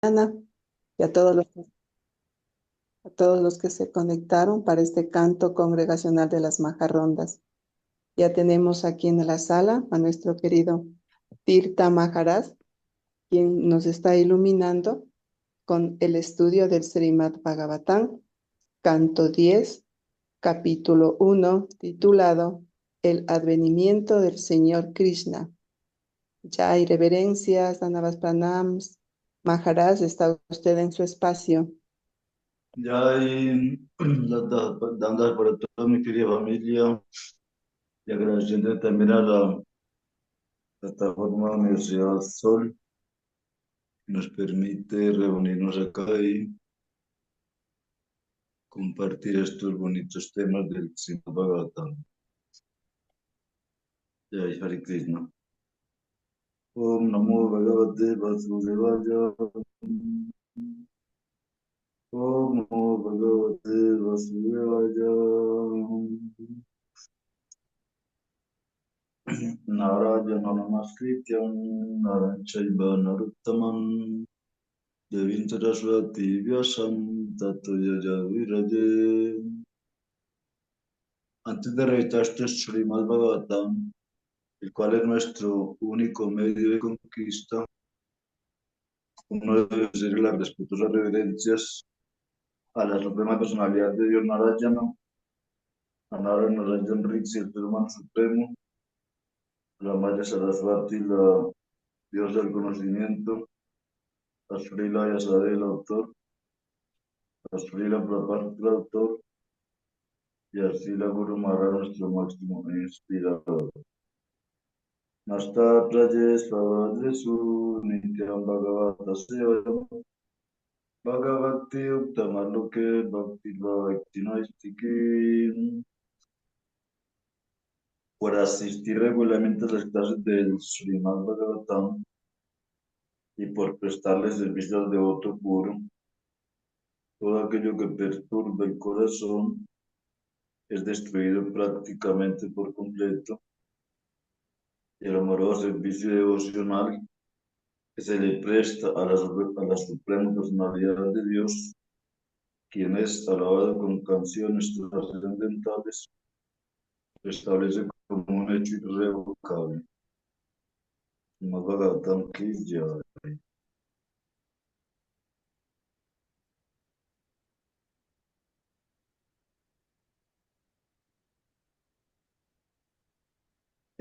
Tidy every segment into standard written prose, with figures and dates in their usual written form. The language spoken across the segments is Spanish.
Ana, y a todos los que se conectaron para este canto congregacional de las Majarrondas. Ya tenemos aquí en la sala a nuestro querido Tirtha Maharaj, quien nos está iluminando con el estudio del Srimad Bhagavatam, canto 10, capítulo 1, titulado El advenimiento del Señor Krishna. Ya hay reverencias, Danavas Pranams. Maharaj, está usted en su espacio. Ya hay las dandas para toda mi querida familia y agradeciendo también a la plataforma Universidad Sol que nos permite reunirnos acá y compartir estos bonitos temas del Srimad Bhagavatam. Jai Hare Krishna. Om Namo Bhagavate Vasudevaya. Om Namo Bhagavate Vasudevaya. Narayana Namaskrityam Narayana Chaiva Naruttamam Devim Saraswati Vyasam Tato Yaya Virade. Antes de recitar este Srimad Bhagavatam, el cual es nuestro único medio de conquista, uno debe hacer las respetuosas reverencias a la suprema personalidad de Dios Narayana, a Narayana Narayan Rixi, el ser humano supremo, a la Maya Saraswati, la diosa del conocimiento, a Srila Yasadeva, el autor, a Srila Prabhupada, el autor, y a Srila Guru Maharaj, nuestro máximo inspirador. Nasta Prajesh Pavadresu Nityam Bhagavata Sevayam Bhagavati Uttamaluke Bhakti Bhakti Naistiki. Por asistir regularmente a las clases del Srimad Bhagavatam y por prestarle servicio al devoto puro, todo aquello que perturba el corazón es destruido prácticamente por completo, y el amoroso servicio devocional que se le presta a la suprema personalidad de Dios, quien es alabado con canciones trascendentales, se establece como un hecho irrevocable. Srimad Bhagavatam Ki Jai.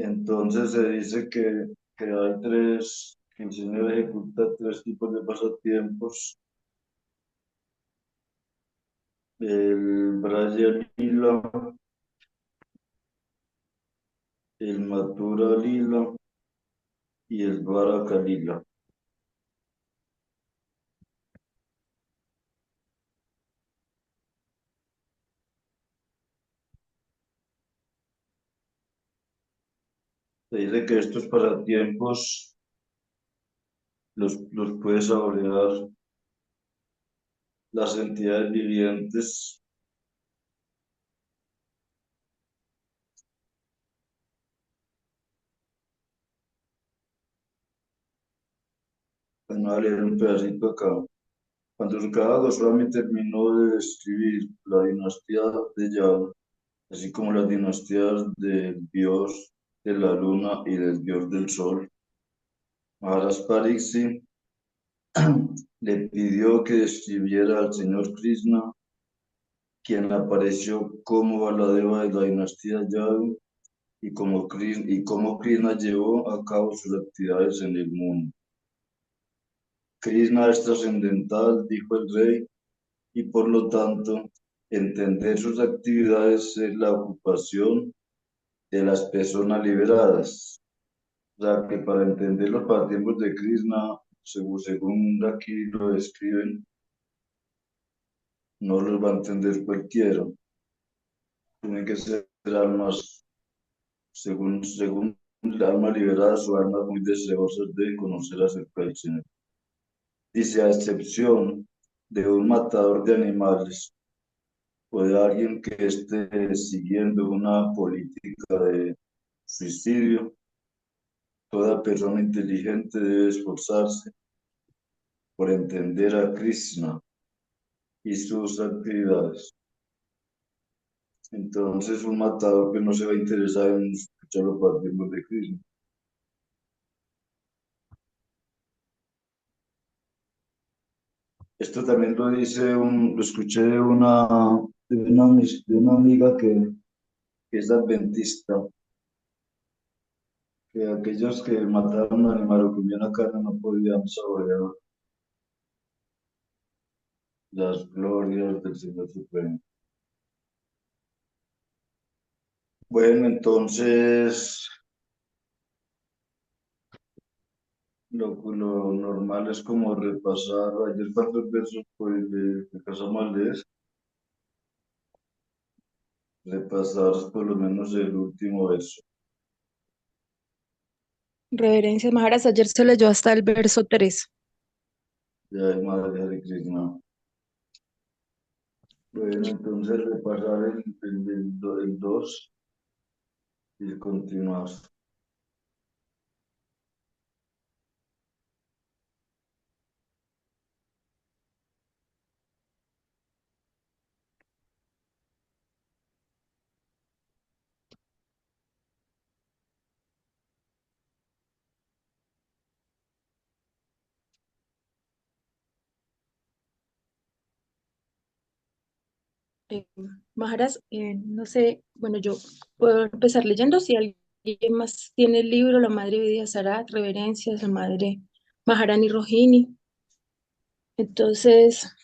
Entonces se dice que hay que el Señor ejecuta tres tipos de pasatiempos: el Braya Lila, el Mathura Lila y el Dwaraka Lila. Se dice que estos pasatiempos los puede saborear las entidades vivientes van a leer un pedacito acá. Cuando Sukada Goswami terminó de describir la dinastía de Yadu, así como las dinastías del dios de la luna y del dios del sol, Maharaj Pariksit le pidió que describiera al señor Krishna, quien apareció como Baladeva de la dinastía Yadu y cómo Krishna llevó a cabo sus actividades en el mundo. Krishna es trascendental, dijo el rey, y por lo tanto, entender sus actividades es la ocupación de las personas liberadas. O sea, que para entender los pasatiempos de Krishna, según aquí lo describen, no los va a entender cualquiera. Tienen que ser almas, según el alma liberada, o almas muy deseosas de conocer acerca del Señor. Dice, a excepción de un matador de animales o de alguien que esté siguiendo una política de suicidio, toda persona inteligente debe esforzarse por entender a Krishna y sus actividades. Entonces, un matador que no se va a interesar en escuchar los pasatiempos de Krishna. Esto también lo dice lo escuché de una amiga que es adventista, que aquellos que mataron un animal o comían la carne no podían saborear las glorias del Señor Supremo. Bueno, entonces lo normal es como repasar, ayer cuántos versos pues empezamos a leer, repasar por lo menos el último verso. Reverencias, Maharaj, ayer se leyó hasta el verso 3. Ya hay Madre Hare Krishna. Bueno, entonces repasar el 2 y continuar. Eh, Maharaj, no sé, bueno, yo puedo empezar leyendo. Si alguien más tiene el libro, la Madre Vidya Sarat, Reverencias, la Madre Maharani Rohini. Entonces,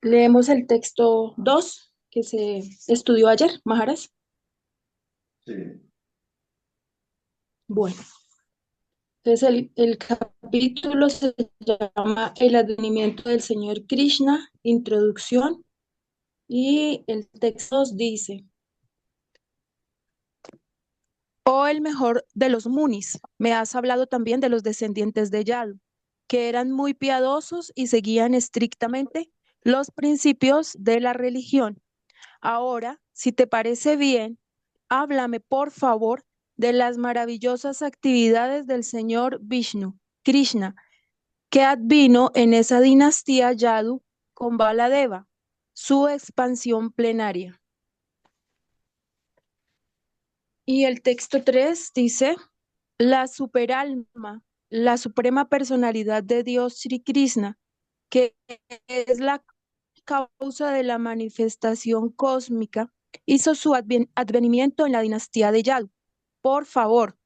leemos el texto 2 que se estudió ayer, Maharaj. Sí, Bueno, entonces el capítulo se llama El advenimiento del Señor Krishna, introducción, y el texto 2 dice: Oh, el mejor de los munis, me has hablado también de los descendientes de Yadu, que eran muy piadosos y seguían estrictamente los principios de la religión. Ahora, si te parece bien, háblame por favor de las maravillosas actividades del señor Vishnu, Krishna, que advino en esa dinastía Yadu con Baladeva, su expansión plenaria. Y el texto 3 dice: la superalma, la suprema personalidad de Dios Sri Krishna, que es la causa de la manifestación cósmica, hizo su advenimiento en la dinastía de Yadu. Por favor,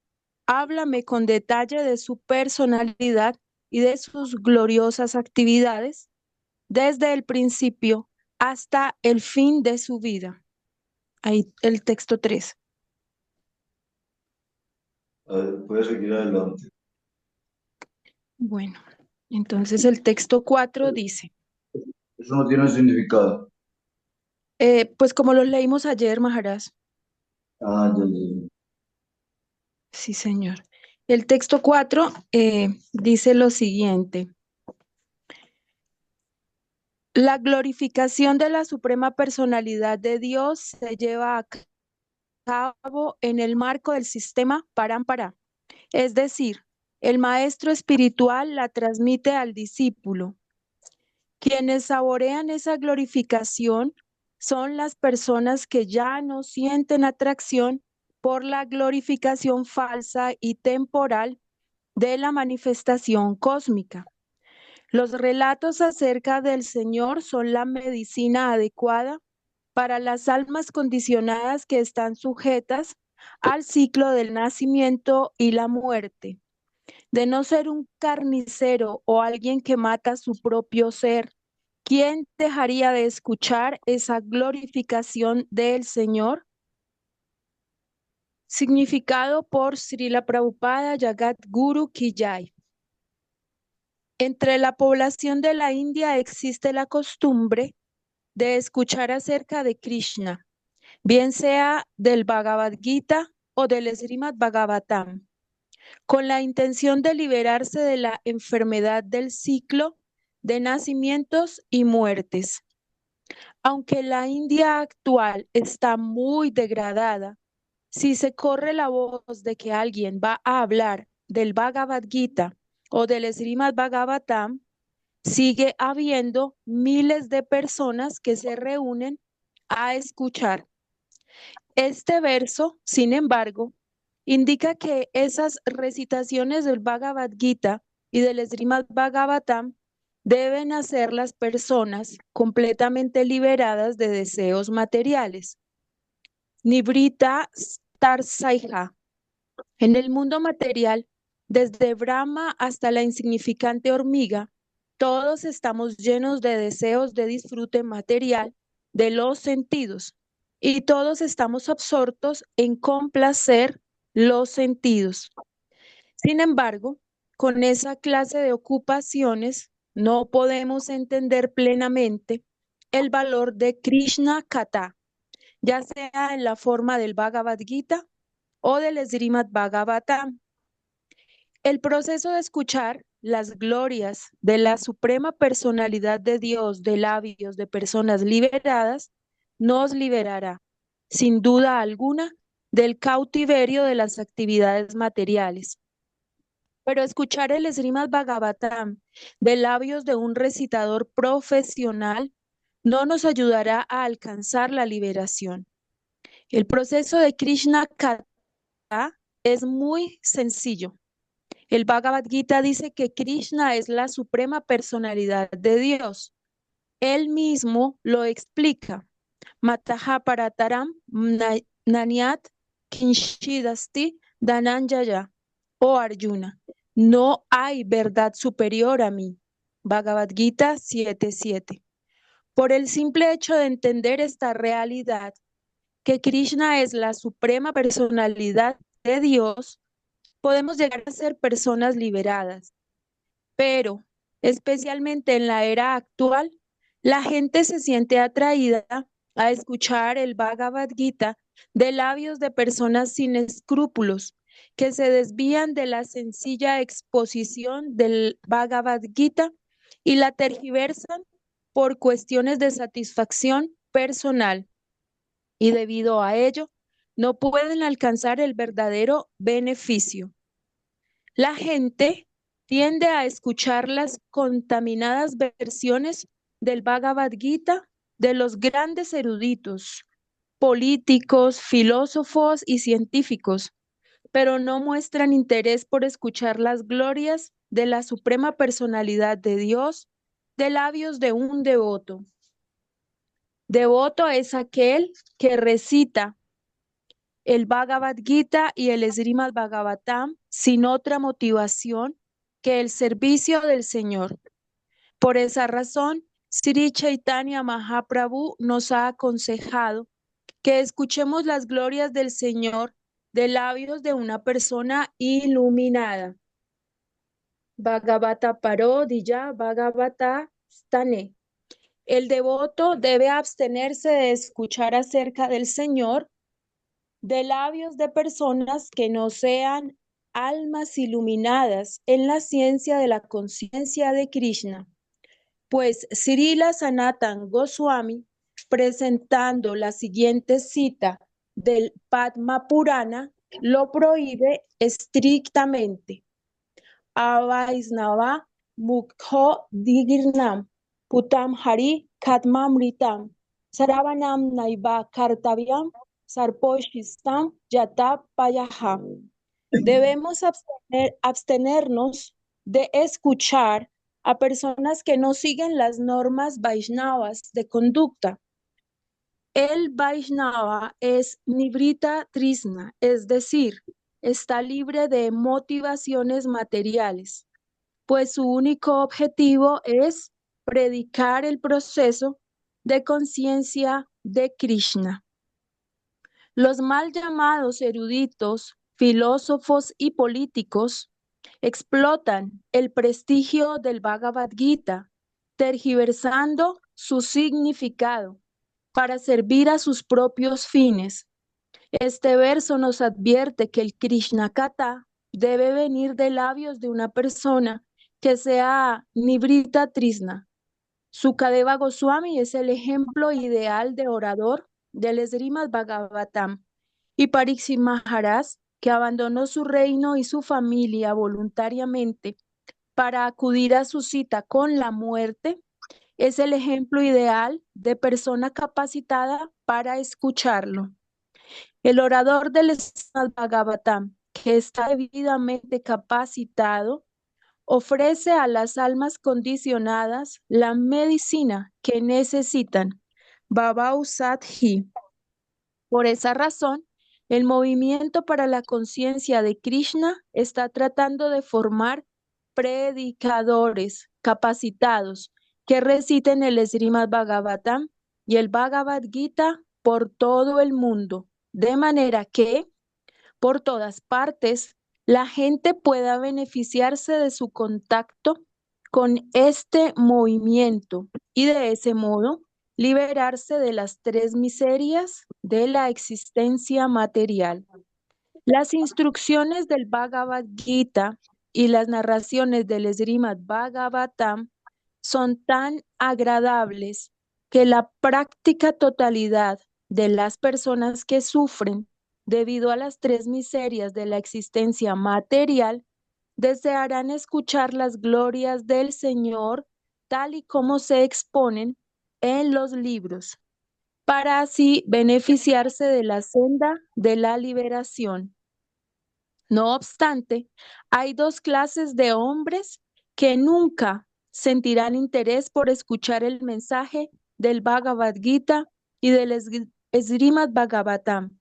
háblame con detalle de su personalidad y de sus gloriosas actividades desde el principio hasta el fin de su vida. Ahí el texto 3. a ver, puedes seguir adelante. Bueno, entonces el texto 4 dice: Eso no tiene significado. pues como los leímos ayer, Maharaj. Ah, ya, ya. Sí, señor. El texto 4 dice lo siguiente: la glorificación de la suprema personalidad de Dios se lleva a cabo en el marco del sistema Parampara, es decir, el maestro espiritual la transmite al discípulo. Quienes saborean esa glorificación son las personas que ya no sienten atracción por la glorificación falsa y temporal de la manifestación cósmica. Los relatos acerca del Señor son la medicina adecuada para las almas condicionadas que están sujetas al ciclo del nacimiento y la muerte. De no ser un carnicero o alguien que mata su propio ser, ¿quién dejaría de escuchar esa glorificación del Señor? Significado por Srila Prabhupada Jagat Guru Ki Jai. Entre la población de la India existe la costumbre de escuchar acerca de Krishna, bien sea del Bhagavad Gita o del Srimad Bhagavatam, con la intención de liberarse de la enfermedad del ciclo de nacimientos y muertes. Aunque la India actual está muy degradada, si se corre la voz de que alguien va a hablar del Bhagavad Gita o del Srimad Bhagavatam, sigue habiendo miles de personas que se reúnen a escuchar. Este verso, sin embargo, indica que esas recitaciones del Bhagavad Gita y del Srimad Bhagavatam deben hacer las personas completamente liberadas de deseos materiales. Nibrita Starsaiha. En el mundo material, desde Brahma hasta la insignificante hormiga, todos estamos llenos de deseos de disfrute material de los sentidos y todos estamos absortos en complacer los sentidos. Sin embargo, con esa clase de ocupaciones no podemos entender plenamente el valor de Krishna Kata, ya sea en la forma del Bhagavad Gita o del Srimad Bhagavatam. El proceso de escuchar las glorias de la suprema personalidad de Dios de labios de personas liberadas nos liberará, sin duda alguna, del cautiverio de las actividades materiales. Pero escuchar el Srimad Bhagavatam de labios de un recitador profesional no nos ayudará a alcanzar la liberación. El proceso de Krishna Kata es muy sencillo. El Bhagavad Gita dice que Krishna es la suprema personalidad de Dios. Él mismo lo explica. Mataha parataram nanyat kinshidasti dananjaya. Oh Arjuna, no hay verdad superior a mí. Bhagavad Gita 7:7. Por el simple hecho de entender esta realidad, que Krishna es la suprema personalidad de Dios, podemos llegar a ser personas liberadas. Pero, especialmente en la era actual, la gente se siente atraída a escuchar el Bhagavad Gita de labios de personas sin escrúpulos, que se desvían de la sencilla exposición del Bhagavad Gita y la tergiversan por cuestiones de satisfacción personal. Y debido a ello, no pueden alcanzar el verdadero beneficio. La gente tiende a escuchar las contaminadas versiones del Bhagavad Gita de los grandes eruditos, políticos, filósofos y científicos, pero no muestran interés por escuchar las glorias de la suprema personalidad de Dios de labios de un devoto. Devoto es aquel que recita el Bhagavad Gita y el Srimad Bhagavatam sin otra motivación que el servicio del Señor. Por esa razón, Sri Chaitanya Mahaprabhu nos ha aconsejado que escuchemos las glorias del Señor de labios de una persona iluminada. Bhagavata Parodija Bhagavata Stane. El devoto debe abstenerse de escuchar acerca del Señor de labios de personas que no sean almas iluminadas en la ciencia de la conciencia de Krishna. Pues Srila Sanatan Goswami, presentando la siguiente cita del Padma Purana, lo prohíbe estrictamente. Avaisnava mukho digirnam putam hari katmamritam saravanam naiva kartavyam sarposhistam yata payaha. Debemos abstenernos de escuchar a personas que no siguen las normas Vaishnavas de conducta. El Vaishnava es Nibrita Trisna, es decir, está libre de motivaciones materiales, pues su único objetivo es predicar el proceso de conciencia de Krishna. Los mal llamados eruditos, filósofos y políticos explotan el prestigio del Bhagavad Gita, tergiversando su significado para servir a sus propios fines. Este verso nos advierte que el Krishna Kata debe venir de labios de una persona que sea Nibrita Trisna. Sukadeva Goswami es el ejemplo ideal de orador del Srimad Bhagavatam, y Pariksit Maharaj, que abandonó su reino y su familia voluntariamente para acudir a su cita con la muerte, es el ejemplo ideal de persona capacitada para escucharlo. El orador del Srimad Bhagavatam, que está debidamente capacitado, ofrece a las almas condicionadas la medicina que necesitan. Babau Sadhi. Por esa razón, el movimiento para la conciencia de Krishna está tratando de formar predicadores capacitados que reciten el Srimad Bhagavatam y el Bhagavad Gita por todo el mundo, de manera que por todas partes la gente pueda beneficiarse de su contacto con este movimiento y de ese modo liberarse de las tres miserias de la existencia material. Las instrucciones del Bhagavad Gita y las narraciones del Srimad Bhagavatam son tan agradables que la práctica totalidad de las personas que sufren debido a las tres miserias de la existencia material desearán escuchar las glorias del Señor tal y como se exponen en los libros, para así beneficiarse de la senda de la liberación. No obstante, hay dos clases de hombres que nunca sentirán interés por escuchar el mensaje del Bhagavad Gita y del Srimad Bhagavatam: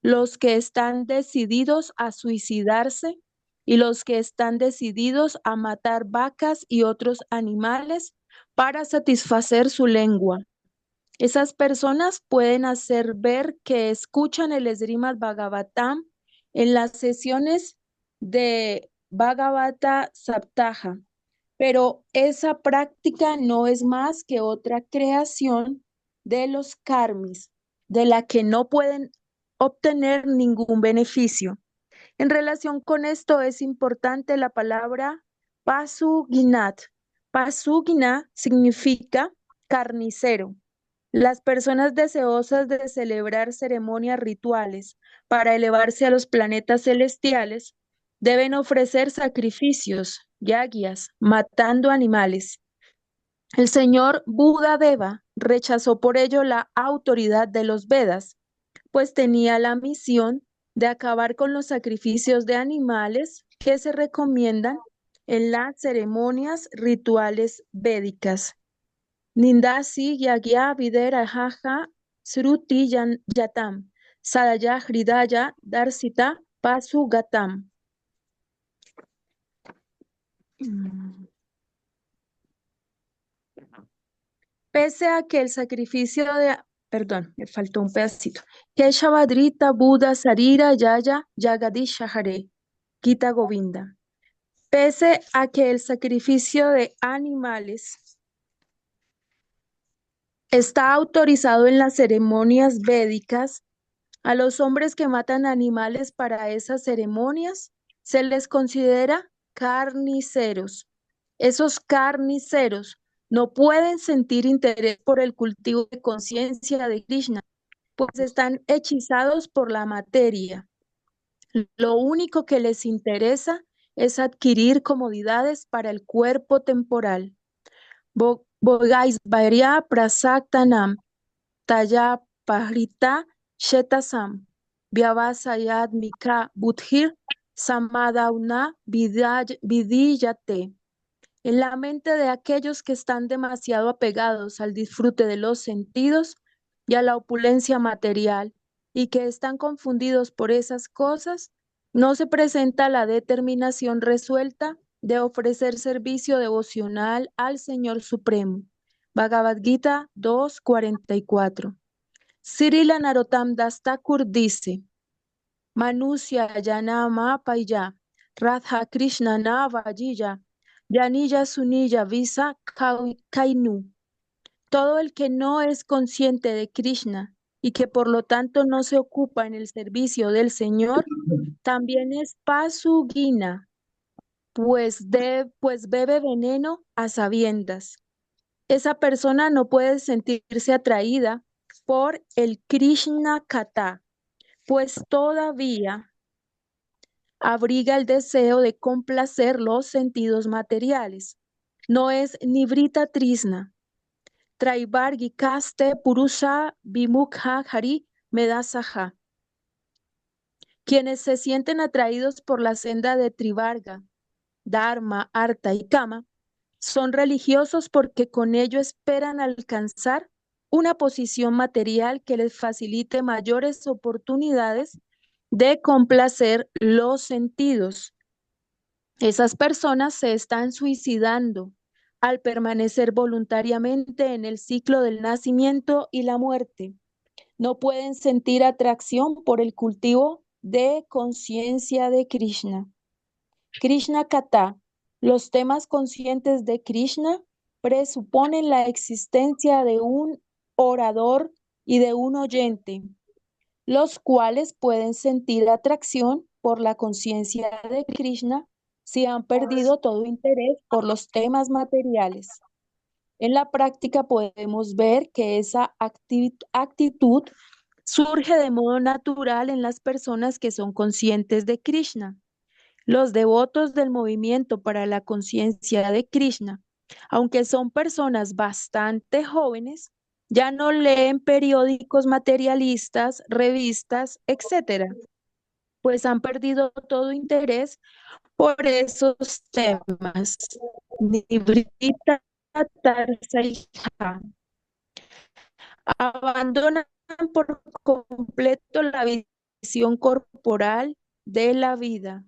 los que están decididos a suicidarse y los que están decididos a matar vacas y otros animales para satisfacer su lengua. Esas personas pueden hacer ver que escuchan el Srimad Bhagavatam en las sesiones de Bhagavata Saptaha, pero esa práctica no es más que otra creación de los karmis, de la que no pueden obtener ningún beneficio. En relación con esto es importante la palabra pasuginat. Pasugina significa carnicero. Las personas deseosas de celebrar ceremonias rituales para elevarse a los planetas celestiales deben ofrecer sacrificios, yagyas, matando animales. El señor Buda Deva rechazó por ello la autoridad de los Vedas, pues tenía la misión de acabar con los sacrificios de animales que se recomiendan en las ceremonias rituales védicas. Nindasi yagya videra jaja sruti yatam sadaya hridaya darsita pasu gatam. Pese a que el sacrificio de, perdón, me faltó un pedacito. Keshavadrita Buda Sarira Yaya Yagadishahare Gita Govinda. Pese a que el sacrificio de animales está autorizado en las ceremonias védicas, a los hombres que matan animales para esas ceremonias se les considera carniceros. Esos carniceros no pueden sentir interés por el cultivo de conciencia de Krishna, pues están hechizados por la materia. Lo único que les interesa es adquirir comodidades para el cuerpo temporal. Bogaisvarya prasaktanam taya pahrita shetasam vyavasayad mika budhir samadauna vidiyate. En la mente de aquellos que están demasiado apegados al disfrute de los sentidos y a la opulencia material y que están confundidos por esas cosas, no se presenta la determinación resuelta de ofrecer servicio devocional al Señor Supremo. Bhagavad Gita 2:44. Srila Narottam Das Thakur dice: Manusya Yanama Paya, Radha Krishna Navajiya, Yanilla Sunilla Visa Kainu. Todo el que no es consciente de Krishna y que por lo tanto no se ocupa en el servicio del Señor, también es pasugina, pues bebe veneno a sabiendas. Esa persona no puede sentirse atraída por el Krishna Kata, pues todavía abriga el deseo de complacer los sentidos materiales. No es nibrita trisna. Traivargi kaste purusha vimukha hari medasaha. Quienes se sienten atraídos por la senda de Trivarga, Dharma, Artha y Kama, son religiosos porque con ello esperan alcanzar una posición material que les facilite mayores oportunidades de complacer los sentidos. Esas personas se están suicidando al permanecer voluntariamente en el ciclo del nacimiento y la muerte. No pueden sentir atracción por el cultivo de conciencia de Krishna. Krishna Kata, los temas conscientes de Krishna presuponen la existencia de un orador y de un oyente, los cuales pueden sentir atracción por la conciencia de Krishna si han perdido todo interés por los temas materiales. En la práctica podemos ver que esa actitud surge de modo natural en las personas que son conscientes de Krishna. Los devotos del movimiento para la conciencia de Krishna, aunque son personas bastante jóvenes, ya no leen periódicos materialistas, revistas, etc., pues han perdido todo interés por esos temas. Nibrita Tarsaiha. Abandonan por completo la visión corporal de la vida.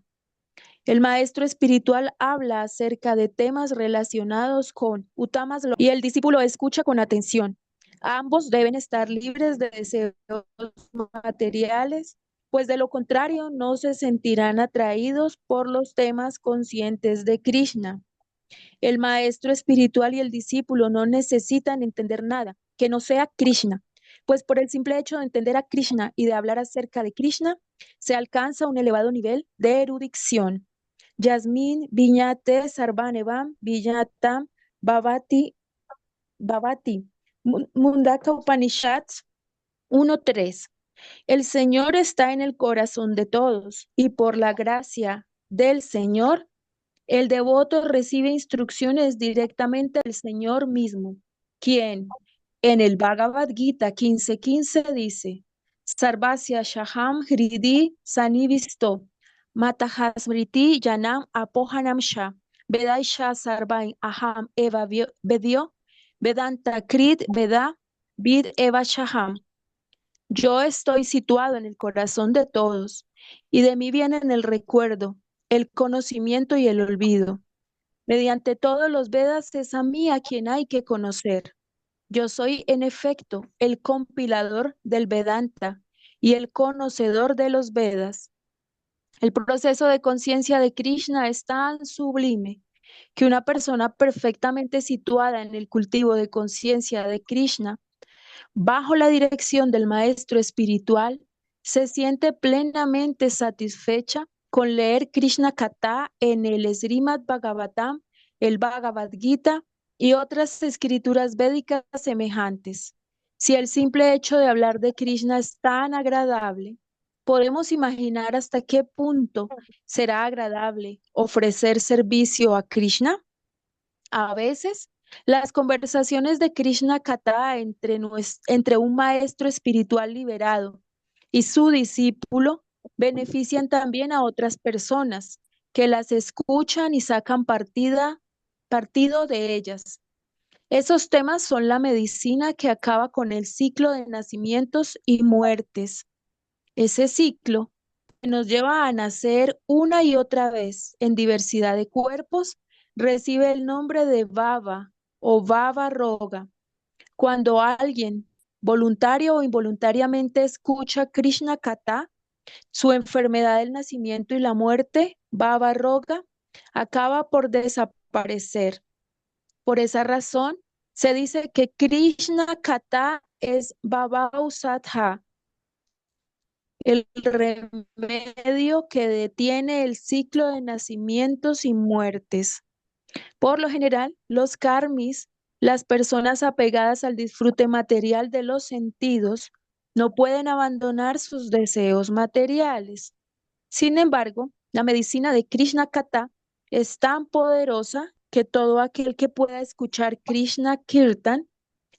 El maestro espiritual habla acerca de temas relacionados con Uttamas y el discípulo escucha con atención. Ambos deben estar libres de deseos materiales, pues de lo contrario no se sentirán atraídos por los temas conscientes de Krishna. El maestro espiritual y el discípulo no necesitan entender nada que no sea Krishna, pues por el simple hecho de entender a Krishna y de hablar acerca de Krishna, se alcanza un elevado nivel de erudición. Yasmin Viñate Sarvanevam Viñatam Bhavati Mundaka Upanishad 1:3. El Señor está en el corazón de todos y por la gracia del Señor, el devoto recibe instrucciones directamente del Señor mismo, quien en el Bhagavad Gita 15:15 dice: Sarvasya Shaham Hridi Sanivisto Matahasmriti Yanam Apohanam Sha Vedaisha Sarvain Aham Eva Vedio Vedanta Krit Veda Vid Eva Shaham. Yo estoy situado en el corazón de todos, y de mí vienen el recuerdo, el conocimiento y el olvido. Mediante todos los Vedas es a mí a quien hay que conocer. Yo soy, en efecto, el compilador del Vedanta y el conocedor de los Vedas. El proceso de conciencia de Krishna es tan sublime que una persona perfectamente situada en el cultivo de conciencia de Krishna, bajo la dirección del maestro espiritual, se siente plenamente satisfecha con leer Krishna Katha en el Srimad Bhagavatam, el Bhagavad Gita y otras escrituras védicas semejantes. Si el simple hecho de hablar de Krishna es tan agradable, podemos imaginar hasta qué punto será agradable ofrecer servicio a Krishna. A veces, las conversaciones de Krishna Katha entre un maestro espiritual liberado y su discípulo benefician también a otras personas que las escuchan y sacan partido de ellas. Esos temas son la medicina que acaba con el ciclo de nacimientos y muertes. Ese ciclo que nos lleva a nacer una y otra vez en diversidad de cuerpos recibe el nombre de Bhava o Bhava Roga. Cuando alguien voluntario o involuntariamente escucha Krishna Katha, su enfermedad del nacimiento y la muerte, Bhava Roga, acaba por desaparecer. Por esa razón, se dice que Krishna Katha es Bhavausatha, el remedio que detiene el ciclo de nacimientos y muertes. Por lo general, los karmis, las personas apegadas al disfrute material de los sentidos, no pueden abandonar sus deseos materiales. Sin embargo, La medicina de Krishna Kata es tan poderosa que todo aquel que pueda escuchar Krishna Kirtan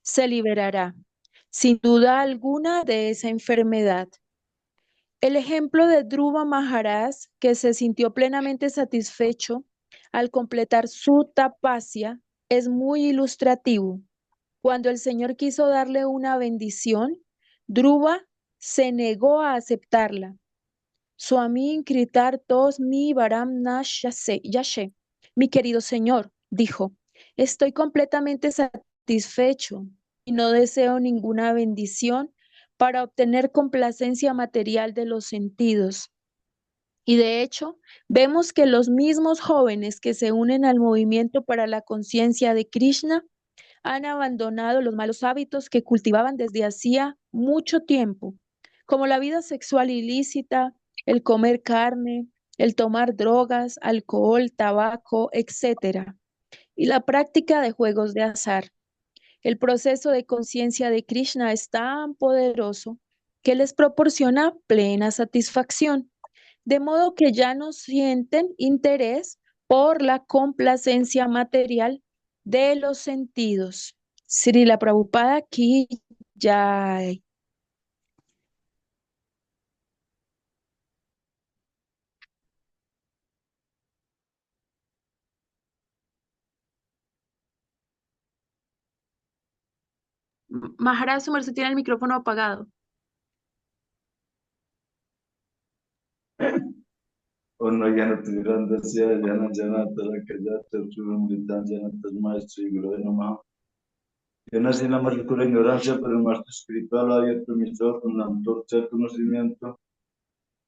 se liberará, sin duda alguna, de esa enfermedad. El ejemplo de Dhruva Maharaj, que se sintió plenamente satisfecho al completar su tapasya, es muy ilustrativo. Cuando el Señor quiso darle una bendición, Dhruva se negó a aceptarla. Swami Kritartos mi varam yashe. Mi querido Señor, dijo, estoy completamente satisfecho y no deseo ninguna bendición para obtener complacencia material de los sentidos. Y de hecho, vemos que los mismos jóvenes que se unen al movimiento para la conciencia de Krishna han abandonado los malos hábitos que cultivaban desde hacía mucho tiempo, como la vida sexual ilícita, el comer carne, el tomar drogas, alcohol, tabaco, etcétera, y la práctica de juegos de azar. El proceso de conciencia de Krishna es tan poderoso que les proporciona plena satisfacción, de modo que ya no sienten interés por la complacencia material de los sentidos. Srila Prabhupada ki jai. Maharaj, su merced tiene el micrófono apagado. Ono Yanatvirandasya Jana Janatara Kajata Churumritan Janatas Maestro y Guru Namaha. Yo nací en la más oscura ignorancia, pero el maestro espiritual ha abierto mis ojos con la antorcha del conocimiento.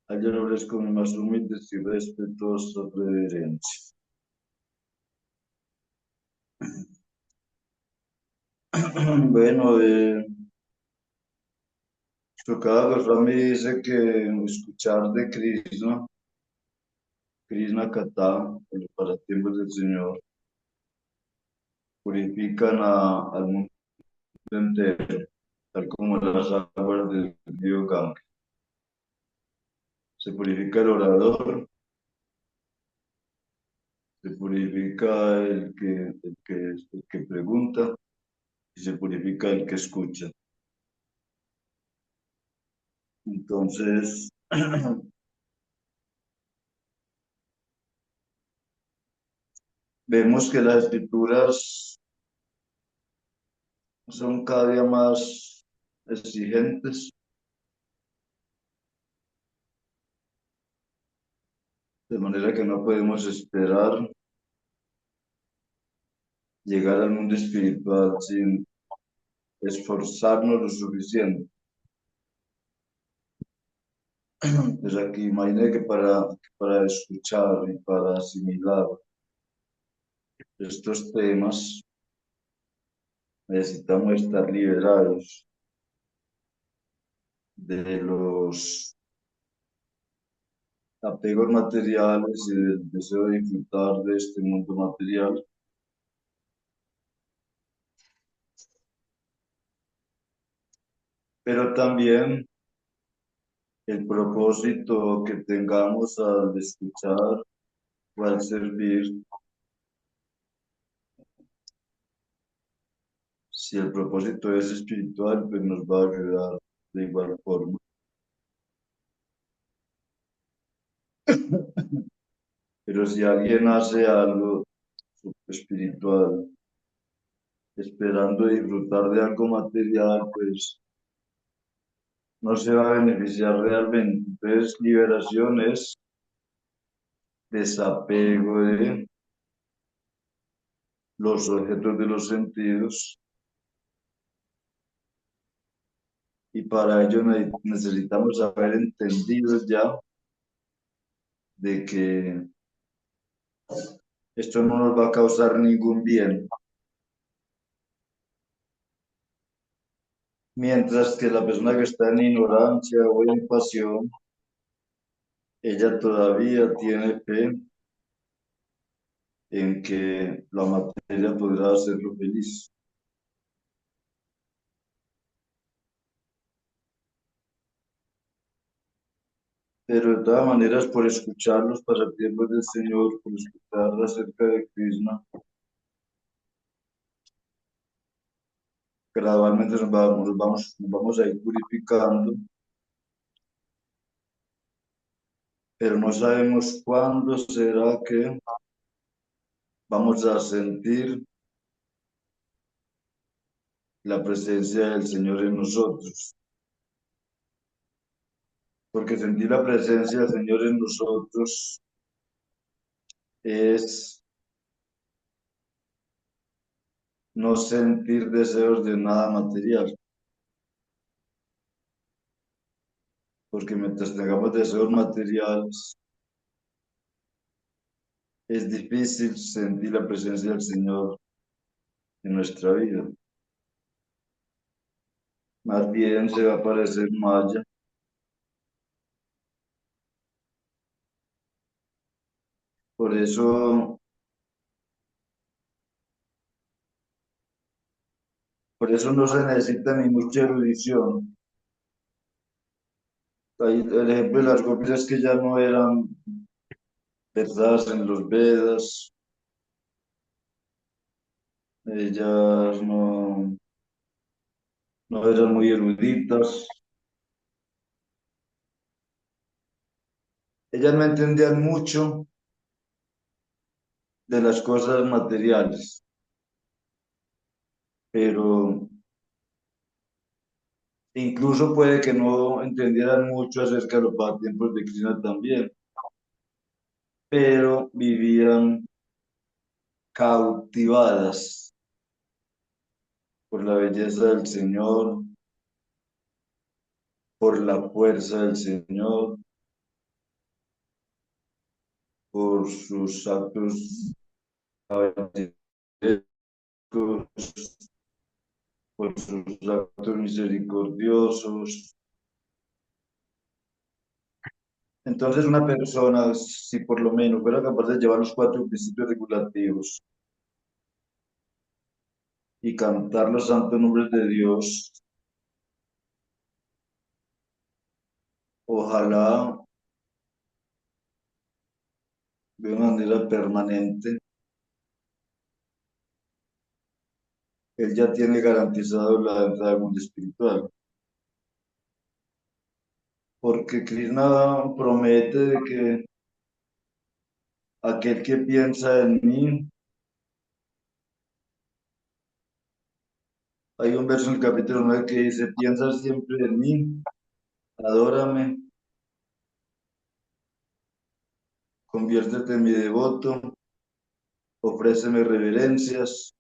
A yo le ofrezco mi más humilde y respetuosa reverencia. Bueno, cada Goswami dice que escuchar de Krishna, Krishna Kata, los pasatiempos del Señor, purifican al mundo entero, tal como las aguas del río Ganges. Se purifica el orador, se purifica el que pregunta y se purifica el que escucha. Entonces, vemos que las escrituras son cada día más exigentes, de manera que no podemos esperar llegar al mundo espiritual sin esforzarnos lo suficiente. Pues aquí imagínate que para escuchar y para asimilar estos temas necesitamos estar liberados de los apegos materiales y del deseo de disfrutar de este mundo material. Pero también el propósito que tengamos al escuchar o al servir, si el propósito es espiritual, pues nos va a ayudar de igual forma. Pero si alguien hace algo espiritual, esperando disfrutar de algo material, pues no se va a beneficiar realmente. Entonces, liberación es desapego de los objetos de los sentidos, y para ello necesitamos haber entendido ya de que esto no nos va a causar ningún bien, mientras que la persona que está en ignorancia o en pasión, ella todavía tiene fe en que la materia podrá hacerlo feliz. pero de todas maneras por escuchar los pasatiempos del Señor, por escuchar acerca de Krishna, gradualmente nos vamos a ir purificando, pero no sabemos cuándo será que vamos a sentir la presencia del Señor en nosotros, porque sentir la presencia del Señor en nosotros es no sentir deseos de nada material, porque mientras tengamos deseos materiales, es difícil sentir la presencia del Señor en nuestra vida. Más bien se va a parecer Maya. Por eso, por eso no se necesita ni mucha erudición. El ejemplo de las copias que ya no eran versadas en los Vedas, ellas no eran muy eruditas, ellas no entendían mucho de las cosas materiales, pero incluso puede que no entendieran mucho acerca de los pasatiempos de Krishna también, pero vivían cautivadas por la belleza del Señor, por la fuerza del Señor, por sus actos caballerescos, por sus actos misericordiosos. Entonces, una persona, si por lo menos fuera capaz de llevar los cuatro principios regulativos y cantar los santos nombres de Dios, ojalá de una manera permanente, él ya tiene garantizado la entrada al mundo espiritual. Porque Krishna promete de que aquel que piensa en mí, hay un verso en el capítulo 9 que dice, piensa siempre en mí, adórame, conviértete en mi devoto, ofréceme reverencias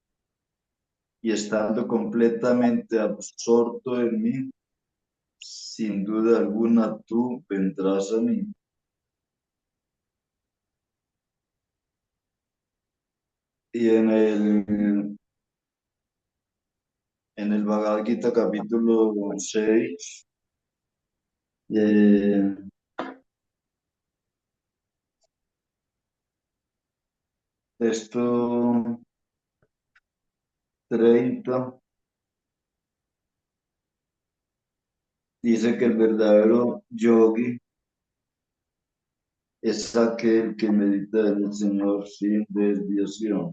y estando completamente absorto en mí, sin duda alguna tú vendrás a mí. Y en el Bhagavad Gita capítulo 6, eh, texto 30, dice que el verdadero yogi es aquel que medita en el Señor sin desviación.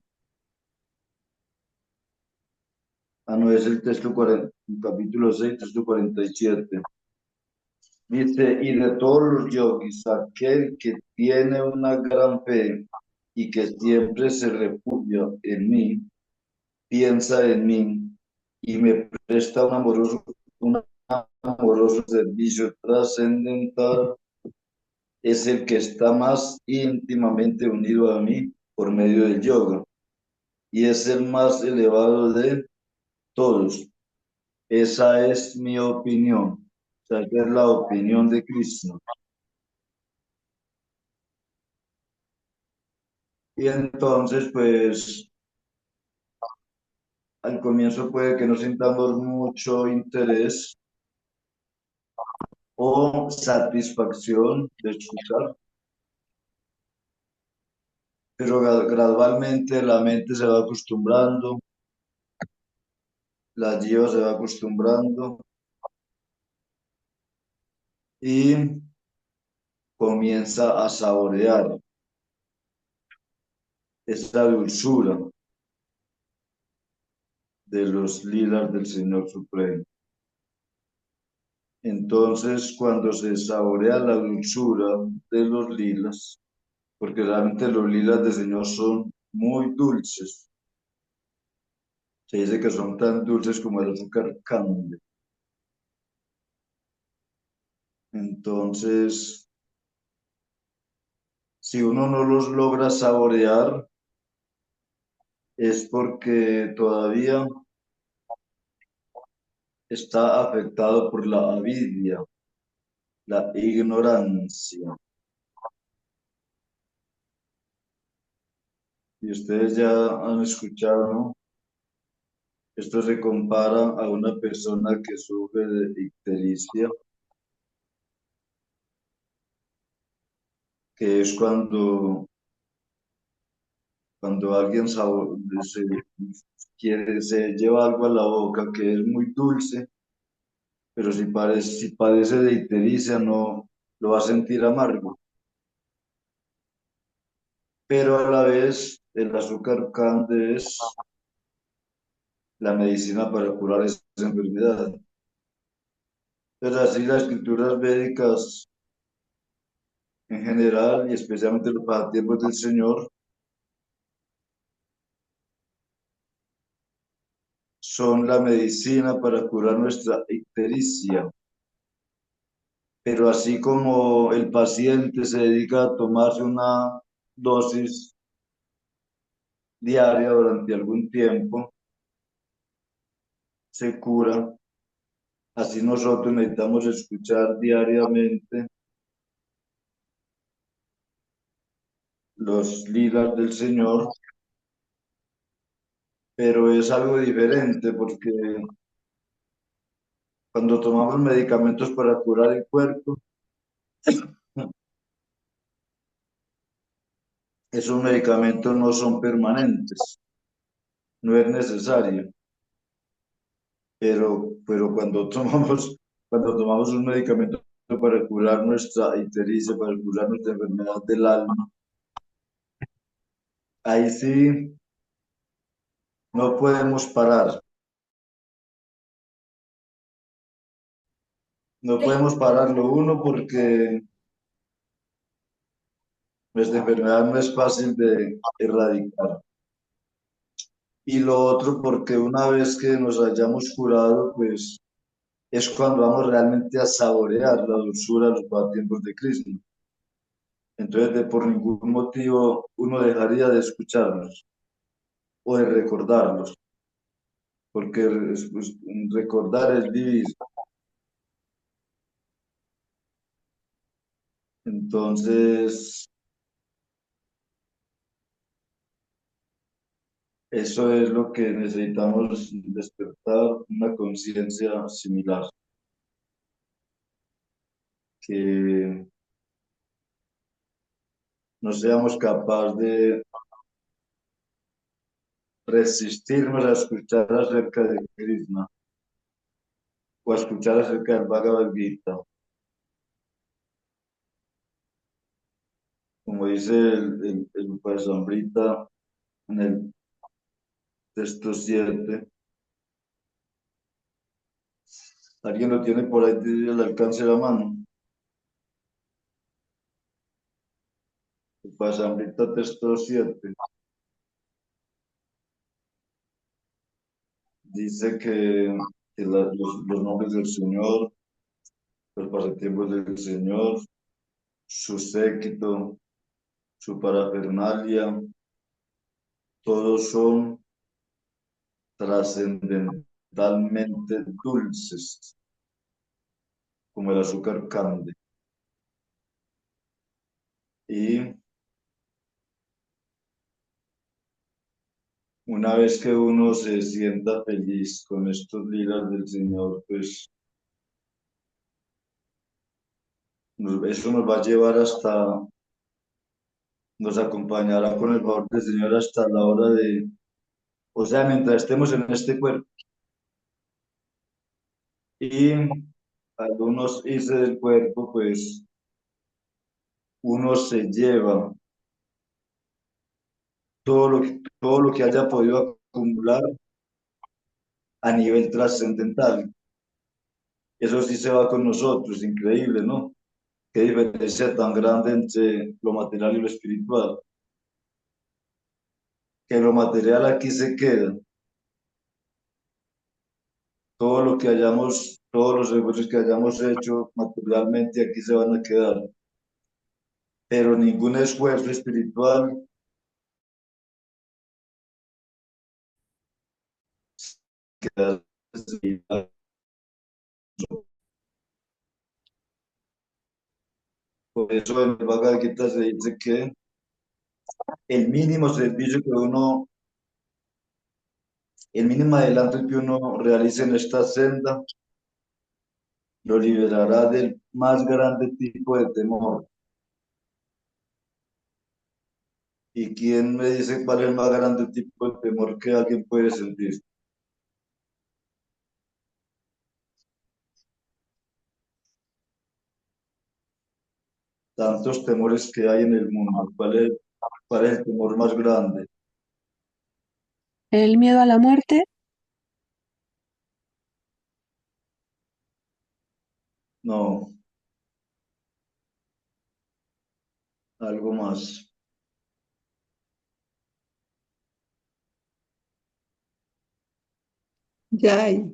Ah, no, es el texto 40, capítulo 6, texto 47. Dice, y de todos los yogis, aquel que tiene una gran fe y que siempre se refugia en mí, piensa en mí y me presta un amoroso servicio trascendental, es el que está más íntimamente unido a mí por medio del yoga y es el más elevado de todos. Esa es mi opinión. O sea, esa es la opinión de Cristo. Y entonces, pues, al comienzo puede que no sintamos mucho interés o satisfacción de escuchar, pero gradualmente la mente se va acostumbrando, la jiva se va acostumbrando y comienza a saborear esta dulzura de los lilas del Señor Supremo. Entonces, cuando se saborea la dulzura de los lilas, porque realmente los lilas del Señor son muy dulces, se dice que son tan dulces como el azúcar cande. Entonces, si uno no los logra saborear, es porque todavía está afectado por la avidia, la ignorancia. Y ustedes ya han escuchado, ¿no? Esto se compara a una persona que sufre de ictericia, que es cuando alguien se lleva algo a la boca que es muy dulce, pero si padece de ictericia no lo va a sentir amargo. Pero a la vez el azúcar cande es la medicina para curar esa enfermedad. Pero así las escrituras védicas en general y especialmente los pasatiempos del Señor son la medicina para curar nuestra ictericia. Pero así como el paciente se dedica a tomarse una dosis diaria durante algún tiempo, se cura. Así nosotros necesitamos escuchar diariamente los lilas del Señor, pero es algo diferente porque cuando tomamos medicamentos para curar el cuerpo, esos medicamentos no son permanentes, no es necesario, pero cuando tomamos un medicamento para curar nuestra ictericia, para curar nuestra enfermedad del alma, ahí sí no podemos parar, no podemos pararlo uno porque nuestra enfermedad no es fácil de erradicar. Y lo otro porque una vez que nos hayamos curado, pues es cuando vamos realmente a saborear la dulzura de los pasatiempos de Cristo. Entonces, por ningún motivo uno dejaría de escucharlos o de recordarlos, porque pues, recordar es vivir. Entonces, eso es lo que necesitamos despertar, una conciencia similar, que no seamos capaces de resistirnos a escuchar acerca de Krishna o a escuchar acerca del Bhagavad Gita. Como dice el Upasamrita en el texto 7, ¿alguien lo tiene por ahí al alcance de la mano? Upasamrita texto 7 dice que los nombres del Señor, los pasatiempos del Señor, su séquito, su parafernalia, todos son trascendentalmente dulces, como el azúcar cande. Y una vez que uno se sienta feliz con estos ligas del Señor, pues eso nos va a llevar nos acompañará con el favor del Señor hasta la hora o sea, mientras estemos en este cuerpo. Y algunos irse del cuerpo, pues uno se lleva todo lo que haya podido acumular a nivel trascendental. Eso sí se va con nosotros, increíble, ¿no? Qué diferencia tan grande entre lo material y lo espiritual. Que lo material aquí se queda. Todo lo que hayamos, todos los esfuerzos que hayamos hecho materialmente aquí se van a quedar. Pero ningún esfuerzo espiritual queda. Por eso en el Bhagavad Gita se dice que el mínimo servicio que uno, el mínimo adelanto que uno realice en esta senda, lo liberará del más grande tipo de temor. ¿Y quién me dice cuál es el más grande tipo de temor que alguien puede sentir? Tantos temores que hay en el mundo. Cuál es el temor más grande? ¿El miedo a la muerte? No, algo más. Ya hay. Ahí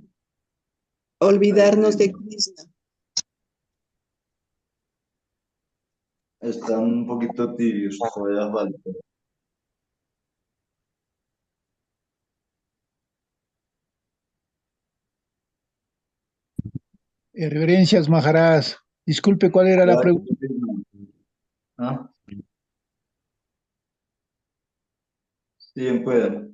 Olvidarnos de mismo. Krishna. Están un poquito tibios, todavía falta. Reverencias, Maharaj. Disculpe, ¿cuál era la Ya, pregunta? ¿ah? Sí, bien pueda.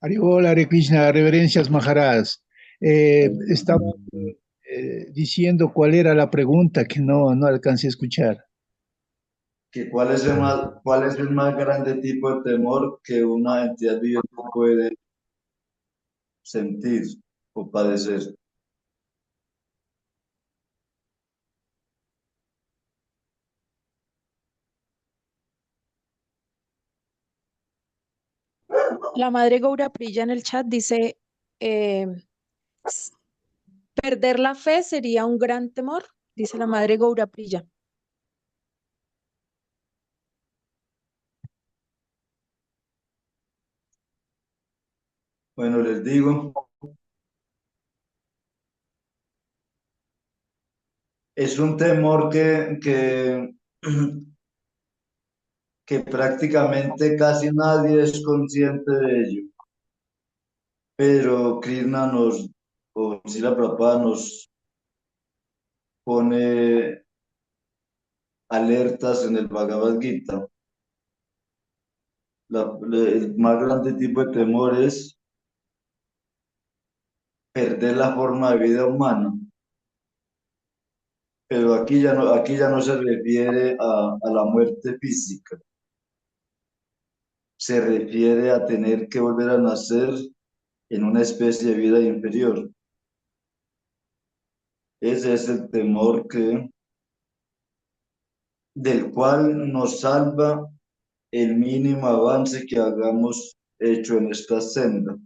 Haribol, Hare Krishna, reverencias, Maharaj. Estaba diciendo cuál era la pregunta que no alcancé a escuchar. Que cuál es el más grande tipo de temor que una entidad viviente puede sentir o padecer. La madre Gaura Prilla en el chat dice, eh, s- perder la fe sería un gran temor, dice la madre Gaura Prilla. Bueno, les digo, es un temor que prácticamente casi nadie es consciente de ello, pero Krishna o Srila Prabhupada nos pone alertas en el Bhagavad Gita. El más grande tipo de temor es perder la forma de vida humana, pero aquí ya no se refiere a la muerte física, se refiere a tener que volver a nacer en una especie de vida inferior. Ese es el temor del cual nos salva el mínimo avance que hagamos hecho en esta senda.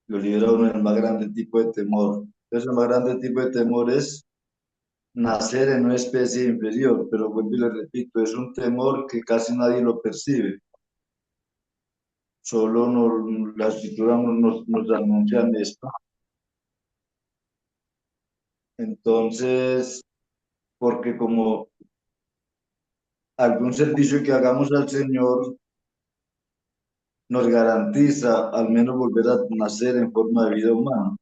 Lo libera uno del más grande tipo de temor. Entonces, el más grande tipo de temor es nacer en una especie inferior, pero vuelvo y le repito, es un temor que casi nadie lo percibe. Solo la escritura nos anuncian esto. Entonces, porque como algún servicio que hagamos al Señor nos garantiza al menos volver a nacer en forma de vida humana.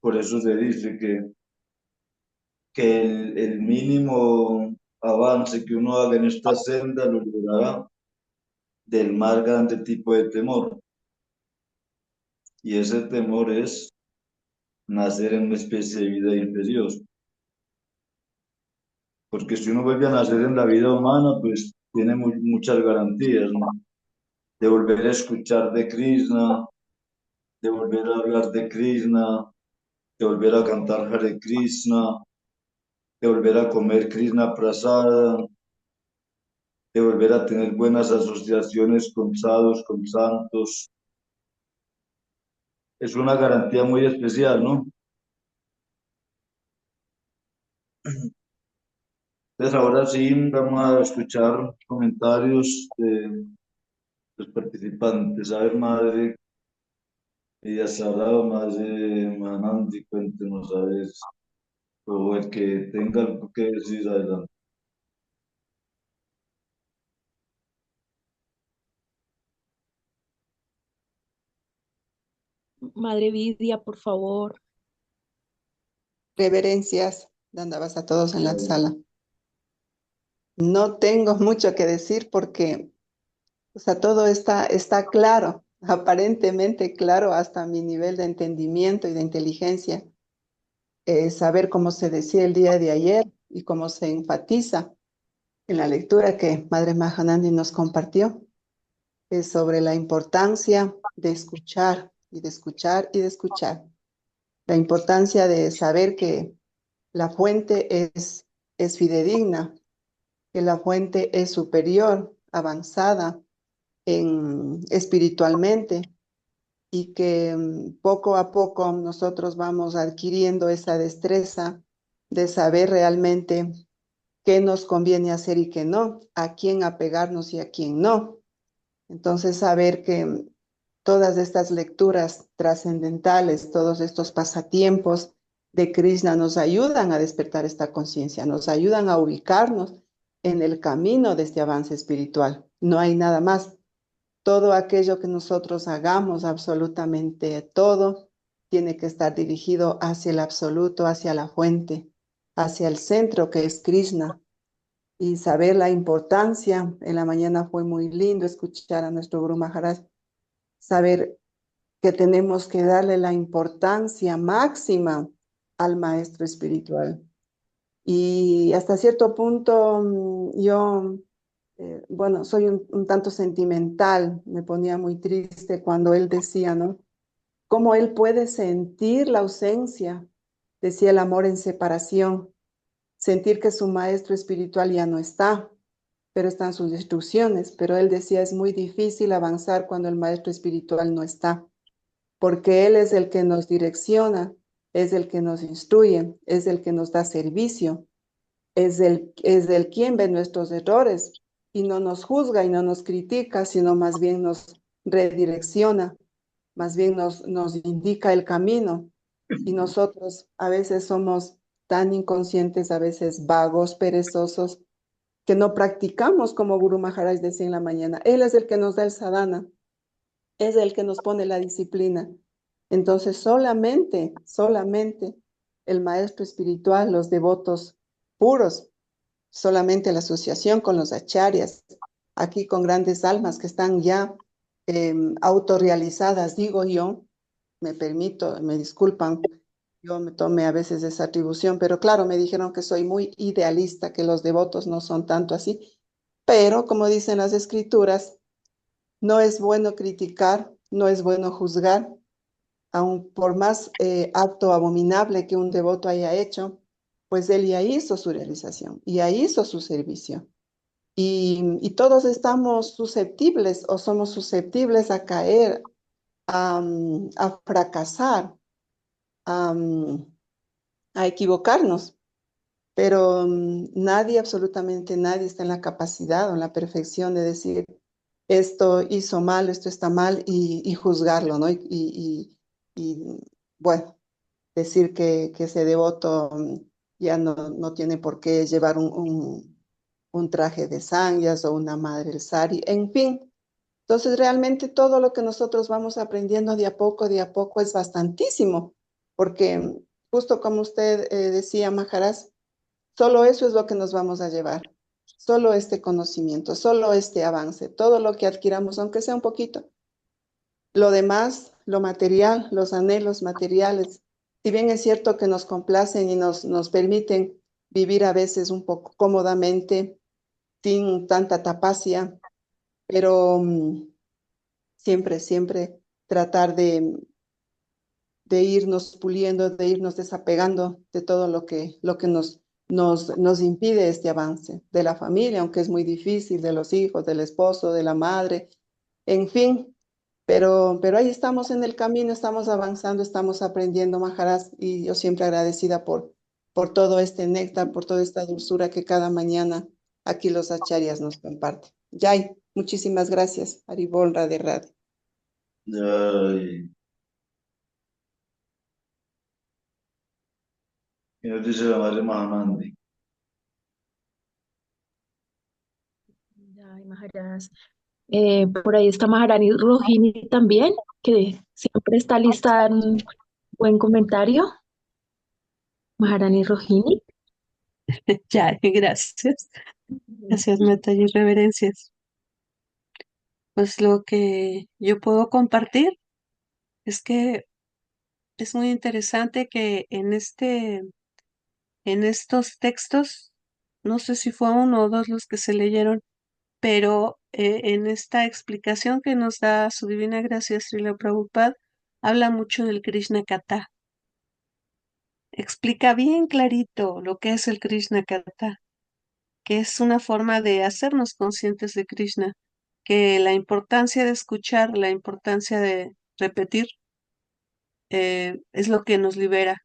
Por eso se dice que el mínimo avance que uno haga en esta senda lo liberará del más grande tipo de temor. Y ese temor es nacer en una especie de vida inferior. Porque si uno vuelve a nacer en la vida humana, pues tiene muchas garantías, ¿no? De volver a escuchar de Krishna, de volver a hablar de Krishna, de volver a cantar Hare Krishna, de volver a comer Krishna Prasada, de volver a tener buenas asociaciones con sadhus, con santos. Es una garantía muy especial, ¿no? Entonces ahora sí vamos a escuchar comentarios de los participantes. A ver, madre, ella sabrá, madre Manandi, cuéntenos a ver, o el que tenga algo que decir adelante. Madre Vidia, por favor. Reverencias, andabas a todos en la sala. No tengo mucho que decir porque, o sea, todo está claro, aparentemente claro hasta mi nivel de entendimiento y de inteligencia. Saber cómo se decía el día de ayer y cómo se enfatiza en la lectura que Madre Mahanandi nos compartió, es sobre la importancia de escuchar y de escuchar y de escuchar. La importancia de saber que la fuente es fidedigna, que la fuente es superior, avanzada espiritualmente y que poco a poco nosotros vamos adquiriendo esa destreza de saber realmente qué nos conviene hacer y qué no, a quién apegarnos y a quién no. Entonces saber que todas estas lecturas trascendentales, todos estos pasatiempos de Krishna nos ayudan a despertar esta conciencia, nos ayudan a ubicarnos en el camino de este avance espiritual. No hay nada más. Todo aquello que nosotros hagamos, absolutamente todo, tiene que estar dirigido hacia el absoluto, hacia la fuente, hacia el centro que es Krishna. Y saber la importancia, en la mañana fue muy lindo escuchar a nuestro Guru Maharaj, saber que tenemos que darle la importancia máxima al maestro espiritual. Y hasta cierto punto yo, bueno, soy un tanto sentimental, me ponía muy triste cuando él decía, ¿no? ¿Cómo él puede sentir la ausencia? Decía el amor en separación, sentir que su maestro espiritual ya no está, pero están sus instrucciones. Pero él decía, es muy difícil avanzar cuando el maestro espiritual no está, porque él es el que nos direcciona, es el que nos instruye, es el que nos da servicio, es el quien ve nuestros errores y no nos juzga y no nos critica, sino más bien nos redirecciona, más bien nos indica el camino. Y nosotros a veces somos tan inconscientes, a veces vagos, perezosos, que no practicamos como Guru Maharaj decía en la mañana. Él es el que nos da el sadhana, es el que nos pone la disciplina. Entonces solamente el maestro espiritual, los devotos puros, solamente la asociación con los acharyas, aquí con grandes almas que están ya autorrealizadas, digo yo, me permito, me disculpan, yo me tomé a veces esa atribución, pero claro, me dijeron que soy muy idealista, que los devotos no son tanto así, pero como dicen las escrituras, no es bueno criticar, no es bueno juzgar, aun por más acto abominable que un devoto haya hecho, pues él ya hizo su realización, ya hizo su servicio. Y todos estamos susceptibles o somos susceptibles a caer, a fracasar, a, a equivocarnos, pero nadie, absolutamente nadie está en la capacidad o en la perfección de decir, esto hizo mal, esto está mal y juzgarlo, ¿no? Y, bueno, decir que ese devoto ya no tiene por qué llevar un traje de sanyas o una madre del sari, en fin. Entonces, realmente todo lo que nosotros vamos aprendiendo de a poco es bastantísimo, porque justo como usted decía, Maharaj, solo eso es lo que nos vamos a llevar, solo este conocimiento, solo este avance, todo lo que adquiramos, aunque sea un poquito. Lo demás, lo material, los anhelos materiales, si bien es cierto que nos complacen y nos permiten vivir a veces un poco cómodamente, sin tanta tapacia, pero siempre tratar de irnos puliendo, de irnos desapegando de todo lo que nos impide este avance de la familia, aunque es muy difícil, de los hijos, del esposo, de la madre, en fin. Pero ahí estamos en el camino, estamos avanzando, estamos aprendiendo, Maharaj, y yo siempre agradecida por todo este néctar, por toda esta dulzura que cada mañana aquí los acharyas nos comparten. Yay, muchísimas gracias. Haribol, Radhe Radhe. Jai. Y nos dice la Madre Mahanandi. Ay, Maharaj. Por ahí está Maharani Rohini también, que siempre está lista en un buen comentario. Maharani Rohini. Ya, gracias. Gracias, Natalia, y reverencias. Pues lo que yo puedo compartir es que es muy interesante que en estos textos, no sé si fue uno o dos los que se leyeron, pero en esta explicación que nos da su Divina Gracia Srila Prabhupada, habla mucho del Krishna Kata. Explica bien clarito lo que es el Krishna Kata, que es una forma de hacernos conscientes de Krishna, que la importancia de escuchar, la importancia de repetir, es lo que nos libera.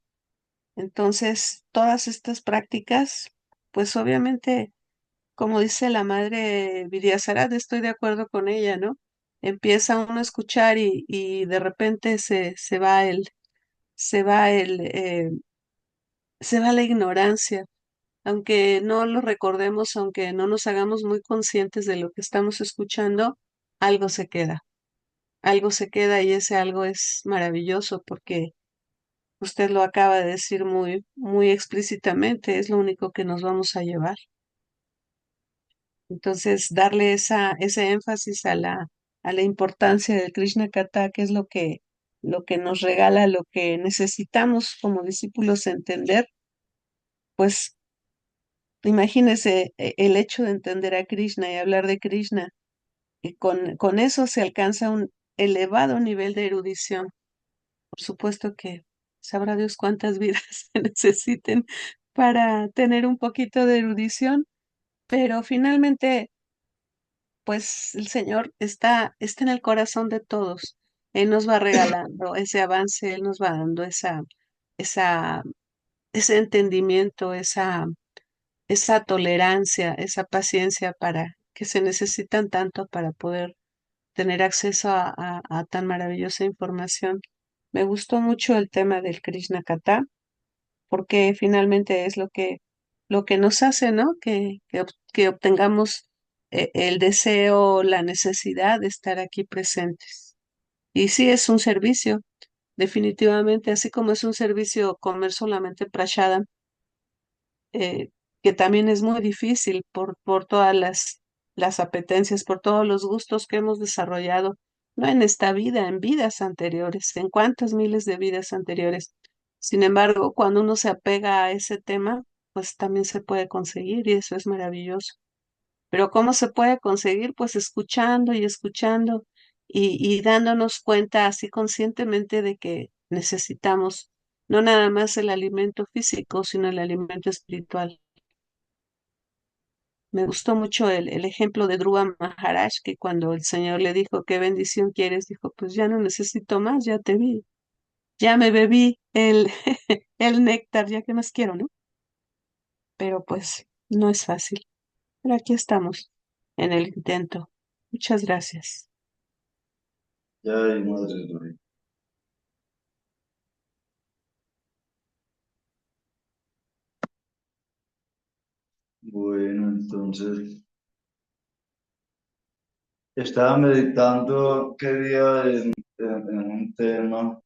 Entonces, todas estas prácticas, pues obviamente, como dice la madre Vidyasarat, estoy de acuerdo con ella, ¿no? Empieza uno a escuchar y de repente se va se va la ignorancia, aunque no lo recordemos, aunque no nos hagamos muy conscientes de lo que estamos escuchando, algo se queda y ese algo es maravilloso porque usted lo acaba de decir muy explícitamente, es lo único que nos vamos a llevar. Entonces, darle ese énfasis a la importancia del Krishna Kata, que es lo que nos regala, lo que necesitamos como discípulos entender, pues imagínese el hecho de entender a Krishna y hablar de Krishna, y con eso se alcanza un elevado nivel de erudición. Por supuesto que sabrá Dios cuántas vidas se necesiten para tener un poquito de erudición, pero finalmente, pues el Señor está en el corazón de todos. Él nos va regalando ese avance, Él nos va dando esa, ese entendimiento, esa tolerancia, esa paciencia para que se necesitan tanto para poder tener acceso a tan maravillosa información. Me gustó mucho el tema del Krishna Kata, porque finalmente es lo que nos hace, ¿no? Que obtengamos el deseo, la necesidad de estar aquí presentes. Y sí es un servicio, definitivamente, así como es un servicio comer solamente prashadam, eh, que también es muy difícil por todas las apetencias, por todos los gustos que hemos desarrollado, no en esta vida, en vidas anteriores, en cuántas miles de vidas anteriores. Sin embargo, cuando uno se apega a ese tema, pues también se puede conseguir y eso es maravilloso. Pero ¿cómo se puede conseguir? Pues escuchando y escuchando y dándonos cuenta así conscientemente de que necesitamos no nada más el alimento físico, sino el alimento espiritual. Me gustó mucho el ejemplo de Dhruva Maharaj, que cuando el Señor le dijo, ¿qué bendición quieres? Dijo, pues ya no necesito más, ya te vi, ya me bebí el néctar, ya que más quiero, ¿no? Pero pues no es fácil. Pero aquí estamos, en el intento. Muchas gracias. Jai, Madre Rohini. Bueno, entonces, estaba meditando qué día en un tema,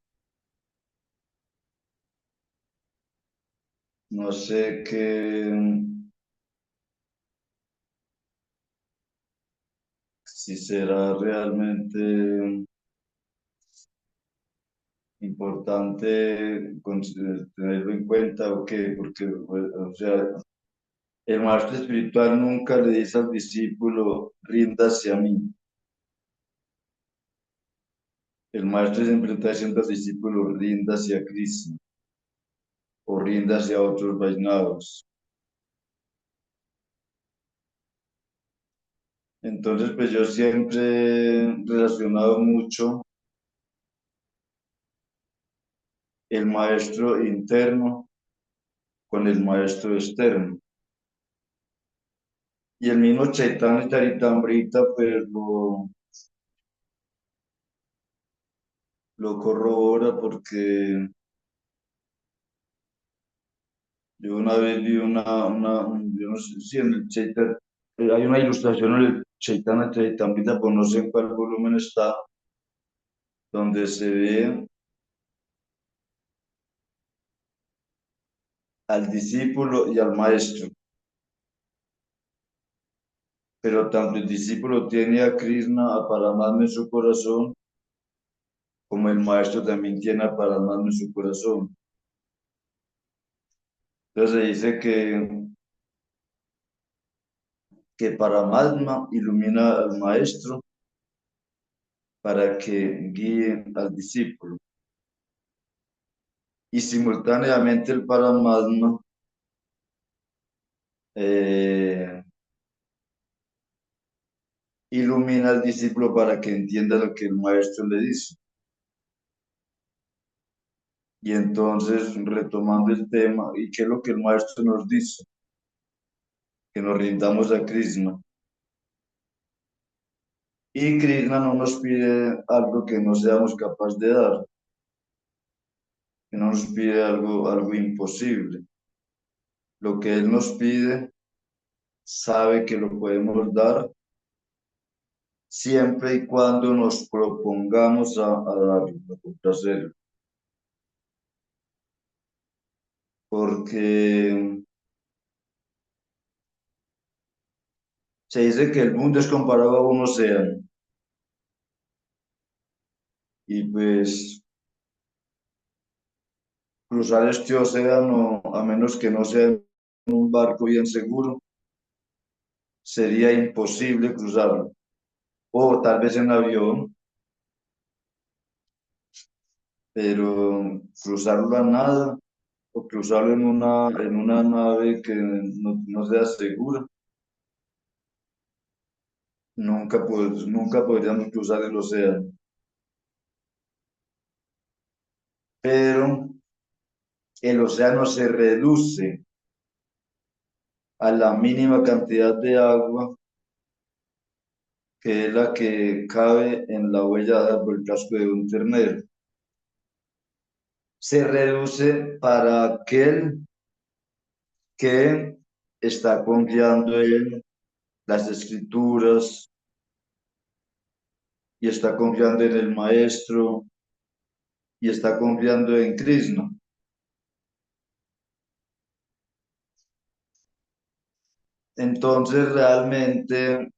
no sé qué, si será realmente importante tenerlo en cuenta o qué, porque, pues, o sea, el maestro espiritual nunca le dice al discípulo, ríndase a mí. El maestro siempre está diciendo al discípulo, ríndase a Krishna o ríndase a otros vaisnavas. Entonces, pues yo siempre he relacionado mucho el maestro interno con el maestro externo. Y el mismo Chaitanya Charitamrita, pues lo corrobora porque yo una vez vi yo no sé si en el Chaitanya, hay una ilustración en el Chaitanya Charitamrita, pues no sé en cuál volumen está, donde se ve al discípulo y al maestro. Pero tanto el discípulo tiene a Krishna, a Paramatma en su corazón, como el maestro también tiene a Paramatma en su corazón. Entonces se dice que Paramatma ilumina al maestro para que guíe al discípulo. Y simultáneamente el Paramatma eh, ilumina al discípulo para que entienda lo que el maestro le dice. Y entonces, retomando el tema, ¿y qué es lo que el maestro nos dice? Que nos rindamos a Krishna. Y Krishna no nos pide algo que no seamos capaces de dar, que no nos pide algo imposible. Lo que Él nos pide, sabe que lo podemos dar siempre y cuando nos propongamos a darlo, a complacerlo. Porque se dice que el mundo es comparado a un océano. Y pues cruzar este océano, a menos que no sea en un barco bien seguro, sería imposible cruzarlo. O tal vez en avión, pero cruzarlo a nada o cruzarlo en una nave que no sea segura, nunca podríamos cruzar el océano. Pero el océano se reduce a la mínima cantidad de agua que es la que cabe en la huella dada por el casco de un ternero. Se reduce para aquel que está confiando en las escrituras y está confiando en el maestro y está confiando en Krishna. Entonces realmente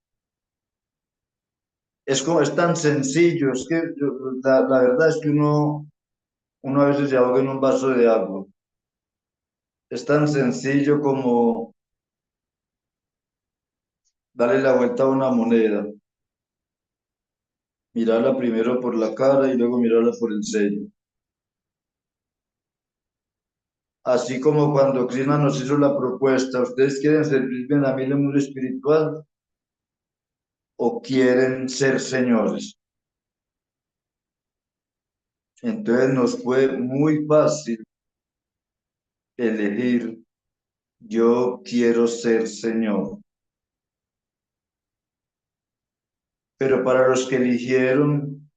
es tan sencillo, es que la verdad es que uno a veces se ahoga en un vaso de agua. Es tan sencillo como darle la vuelta a una moneda, mirarla primero por la cara y luego mirarla por el sello. Así como cuando Krishna nos hizo la propuesta, ¿ustedes quieren servirme a mí en el mundo espiritual o quieren ser señores? Entonces nos fue muy fácil elegir, yo quiero ser señor. Pero para los que eligieron,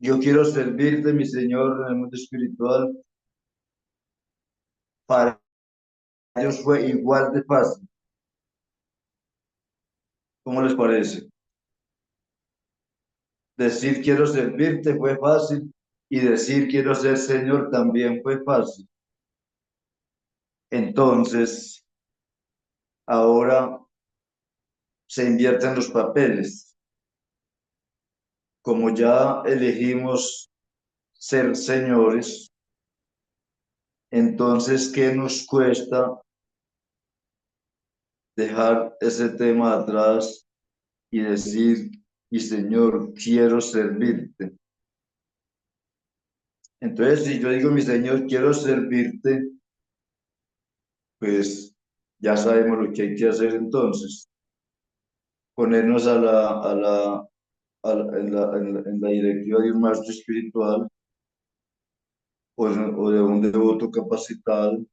yo quiero servirte, mi Señor, en el mundo espiritual, para ellos fue igual de fácil. ¿Cómo les parece? Decir quiero servirte fue fácil y decir quiero ser Señor también fue fácil. Entonces, ahora se invierten los papeles. Como ya elegimos ser señores, entonces, ¿qué nos cuesta dejar ese tema atrás y decir, y Señor, quiero servirte? Entonces, si yo digo, mi Señor, quiero servirte, pues ya sabemos lo que hay que hacer entonces. ponernos en la directiva de un maestro espiritual o de un devoto capacitado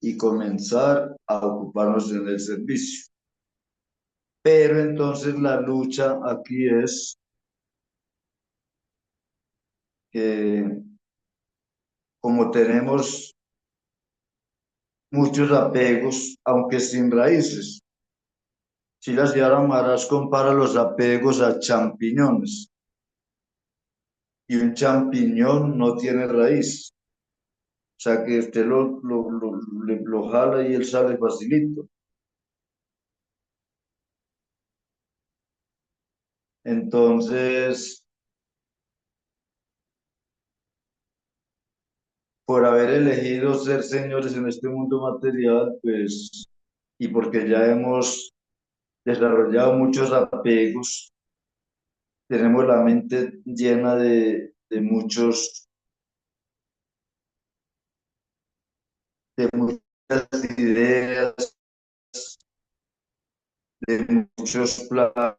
y comenzar a ocuparnos en el servicio. Pero entonces la lucha aquí es que como tenemos muchos apegos, aunque sin raíces, si la señora Maras compara los apegos a champiñones y un champiñón no tiene raíz, o sea que usted lo jala y él sale facilito. Entonces, por haber elegido ser señores en este mundo material, pues, y porque ya hemos desarrollado muchos apegos, tenemos la mente llena de muchas ideas, de muchos planes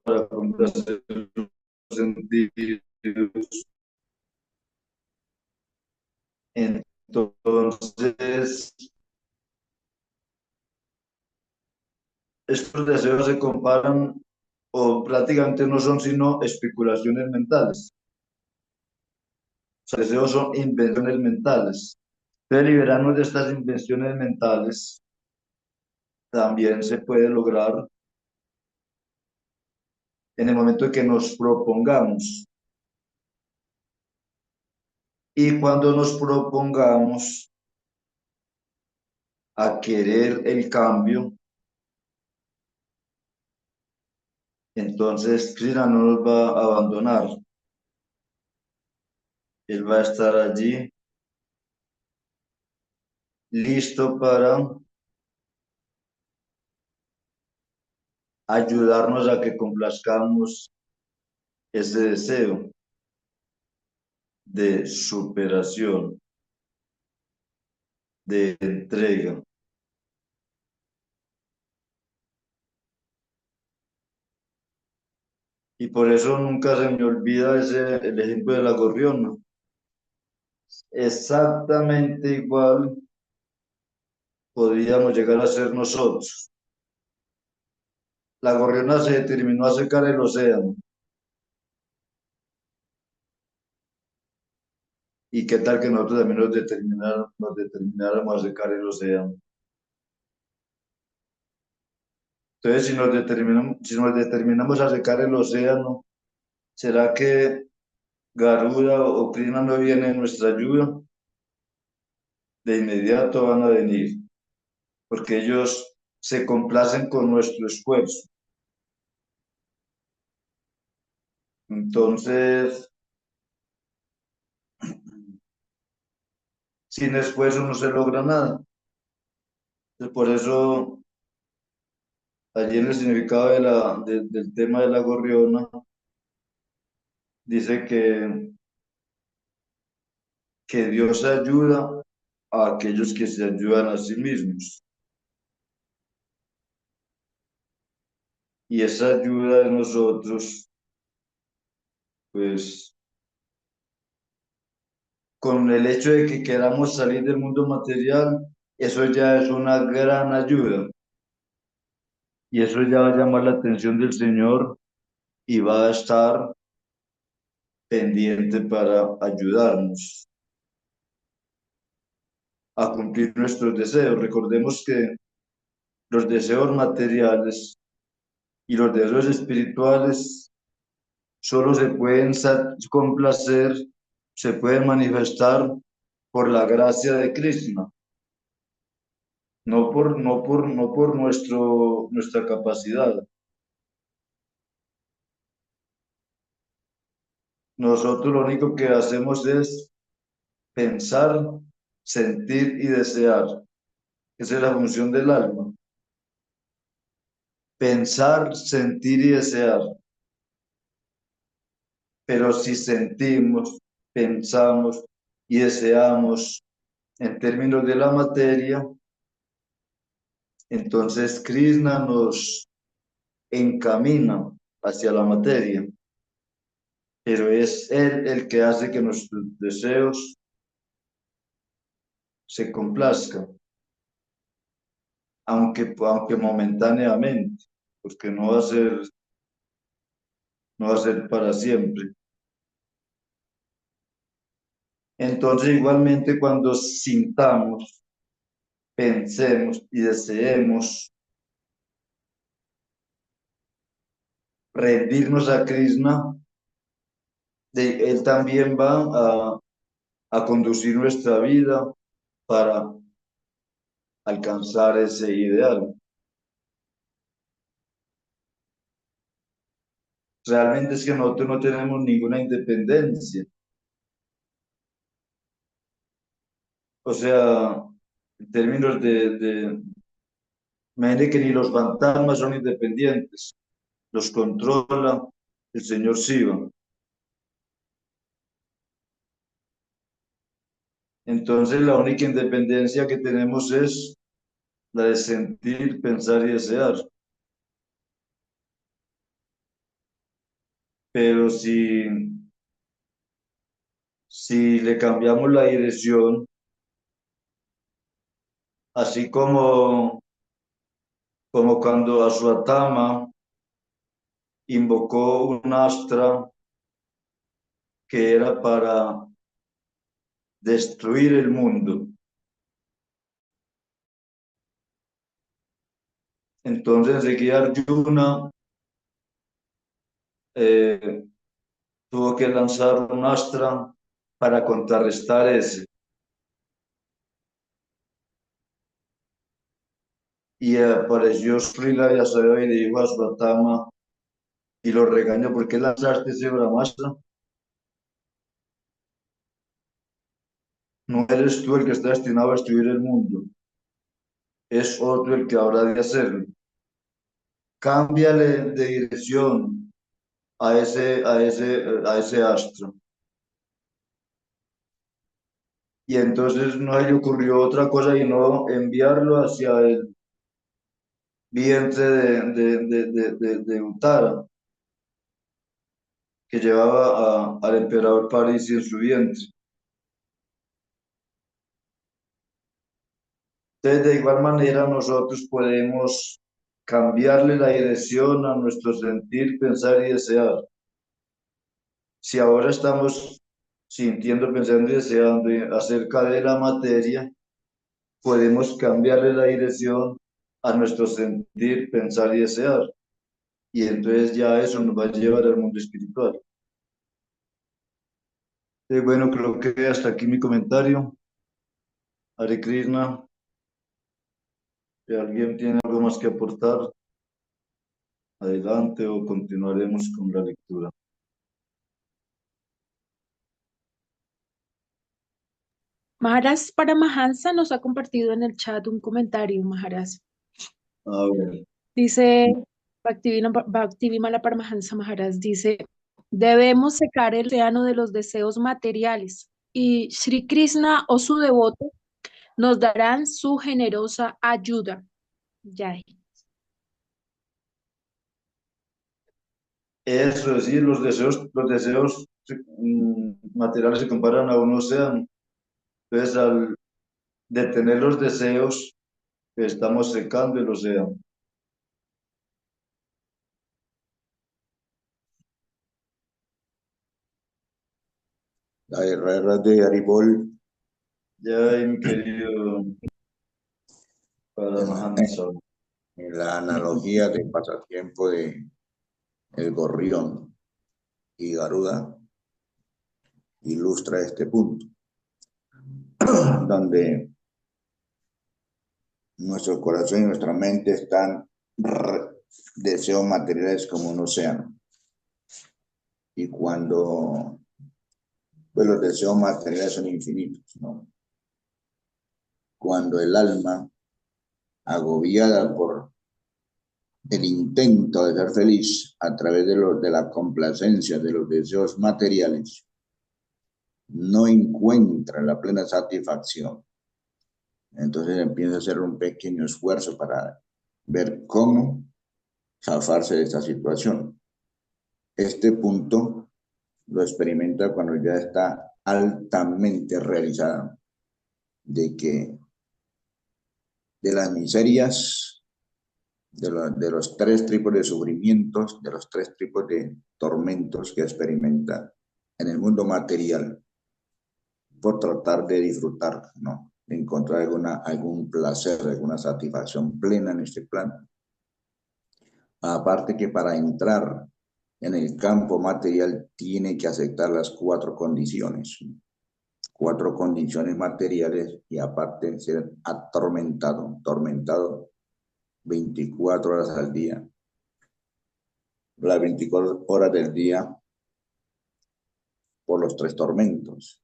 para complacer los sentidos. Entonces, estos deseos se comparan o prácticamente no son sino especulaciones mentales. O sea, deseos son invenciones mentales. Pero liberarnos de estas invenciones mentales también se puede lograr en el momento en que nos propongamos. Y cuando nos propongamos a querer el cambio, entonces Krishna no nos va a abandonar. Él va a estar allí listo para ayudarnos a que complazcamos ese deseo de superación, de entrega. Y por eso nunca se me olvida el ejemplo de la gorriona. Exactamente igual podríamos llegar a ser nosotros. La gorriona se determinó a secar el océano. ¿Y qué tal que nosotros también nos determináramos a secar el océano? Entonces, si nos determinamos a secar el océano, ¿será que Garuda o Krishna no viene en nuestra ayuda? De inmediato van a venir, porque ellos se complacen con nuestro esfuerzo. Entonces, sin esfuerzo no se logra nada. Entonces, por eso, allí en el significado del tema de la gorriona, dice que Dios ayuda a aquellos que se ayudan a sí mismos. Y esa ayuda de nosotros, pues, con el hecho de que queramos salir del mundo material, eso ya es una gran ayuda. Y eso ya va a llamar la atención del Señor y va a estar pendiente para ayudarnos a cumplir nuestros deseos. Recordemos que los deseos materiales y los deseos espirituales solo se pueden complacer, se pueden manifestar por la gracia de Krishna, no por nuestra capacidad. Nosotros lo único que hacemos es pensar, sentir y desear. Esa es la función del alma. Pensar, sentir y desear. Pero si sentimos, pensamos y deseamos en términos de la materia, Entonces Krishna nos encamina hacia la materia, pero es Él el que hace que nuestros deseos se complazcan, aunque momentáneamente, porque no va a ser para siempre. Entonces, igualmente, cuando sintamos, pensemos y deseemos rendirnos a Krishna, Él también va a conducir nuestra vida para alcanzar ese ideal. Realmente es que nosotros no tenemos ninguna independencia. O sea, en términos imagínate que ni los fantasmas son independientes, los controla el señor Shiva. Entonces la única independencia que tenemos es la de sentir, pensar y desear. Pero si le cambiamos la dirección, así como cuando Ashwatthama invocó un astra que era para destruir el mundo. Entonces enseguida Arjuna tuvo que lanzar un astra para contrarrestar ese. Y apareció Srila Vyasadeva y le dijo a Ashwatthama y lo regañó: ¿por qué lanzaste ese brahmastra? No eres tú el que está destinado a destruir el mundo, es otro el que habrá de hacerlo. Cámbiale de dirección a ese astro. Y entonces no le ocurrió otra cosa y no enviarlo hacia el vientre de Uttara, que llevaba al emperador Parisi en su vientre. Entonces, de igual manera, nosotros podemos cambiarle la dirección a nuestro sentir, pensar y desear. Si ahora estamos sintiendo, pensando y deseando acerca de la materia, podemos cambiarle la dirección a nuestro sentir, pensar y desear. Y entonces ya eso nos va a llevar al mundo espiritual. Bueno, creo que hasta aquí mi comentario. Hare Krishna. Si alguien tiene algo más que aportar, adelante o continuaremos con la lectura. Maharaj Paramahansa nos ha compartido en el chat un comentario, Maharaj. A ver. Dice Bhaktivinoda Paramahansa Maharaj, dice, debemos secar el océano de los deseos materiales y Sri Krishna o su devoto nos darán su generosa ayuda. Jai. Eso es decir, los deseos materiales se comparan a un océano. Entonces, al detener los deseos, estamos secando el océano. La guerrera de Haribol. Ya, mi querido Paramahansa. En la analogía de pasatiempo de el gorrión y Garuda ilustra este punto, donde nuestro corazón y nuestra mente están deseos materiales como un océano. Y cuando pues los deseos materiales son infinitos, ¿no? Cuando el alma, agobiada por el intento de ser feliz a través de la complacencia de los deseos materiales, no encuentra la plena satisfacción, Entonces empieza a hacer un pequeño esfuerzo para ver cómo zafarse de esta situación. Este punto lo experimenta cuando ya está altamente realizada de que de las miserias, de los tres tipos de sufrimientos, de los tres tipos de tormentos que experimenta en el mundo material por tratar de disfrutar, ¿no? De encontrar algún placer, alguna satisfacción plena en este plano. Aparte que para entrar en el campo material tiene que aceptar las cuatro condiciones materiales y aparte ser tormentado 24 horas al día. Las 24 horas del día por los tres tormentos.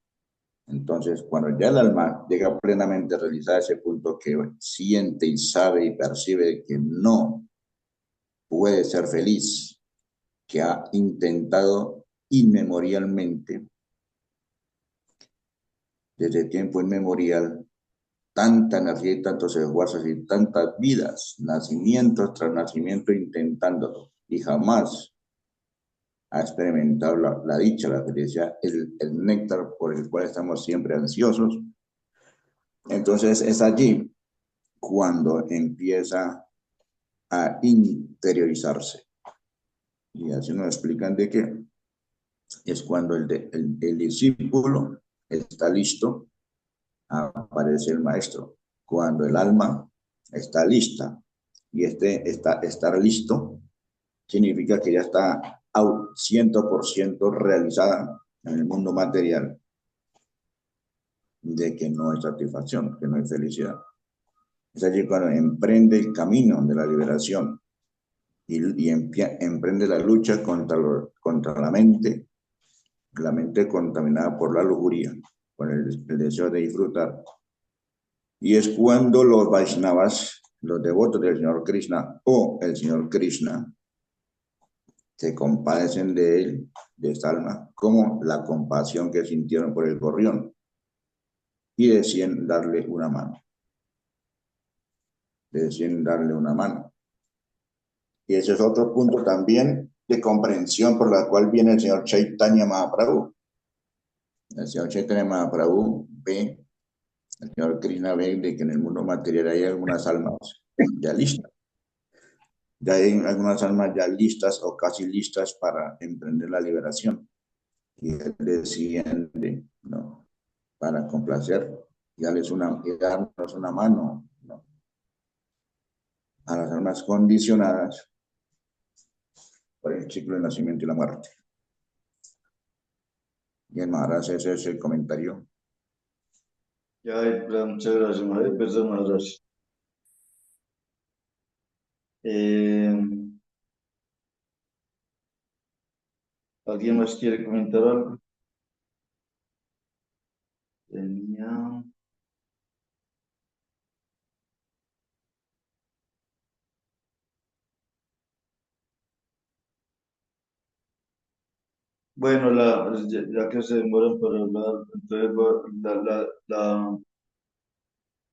Entonces, cuando ya el alma llega plenamente a realizar ese punto que siente y sabe y percibe que no puede ser feliz, que ha intentado inmemorialmente, desde tiempo inmemorial, tanta energía y tantos esfuerzos y tantas vidas, nacimiento tras nacimiento intentándolo, y jamás ha experimentado la dicha, la felicidad, el néctar por el cual estamos siempre ansiosos. Entonces es allí cuando empieza a interiorizarse. Y así nos explican de que es cuando el discípulo está listo, aparece el maestro. Cuando el alma está lista y estar listo significa que ya está 100% realizada en el mundo material, de que no hay satisfacción, que no hay felicidad. Es allí cuando emprende el camino de la liberación y emprende la lucha contra la mente contaminada por la lujuria, con el deseo de disfrutar. Y es cuando los Vaishnavas, los devotos del Señor Krishna o el Señor Krishna, se compadecen de él, de esta alma, como la compasión que sintieron por el gorrión y deciden darle una mano. Deciden darle una mano. Y ese es otro punto también de comprensión por la cual viene el señor Chaitanya Mahaprabhu. El señor Chaitanya Mahaprabhu ve, el señor Krishna ve de que en el mundo material hay algunas almas ya listas. Ya hay algunas almas ya listas o casi listas para emprender la liberación. Y él desciende, ¿no? Para complacer y darnos una mano, ¿no? A las almas condicionadas por el ciclo del nacimiento y la muerte. Y el Maharaj, ese es el comentario. Ya, muchas gracias, Maharaj. ¿Alguien más quiere comentar algo? Tenía... Bueno, ya que se demoran para hablar, entonces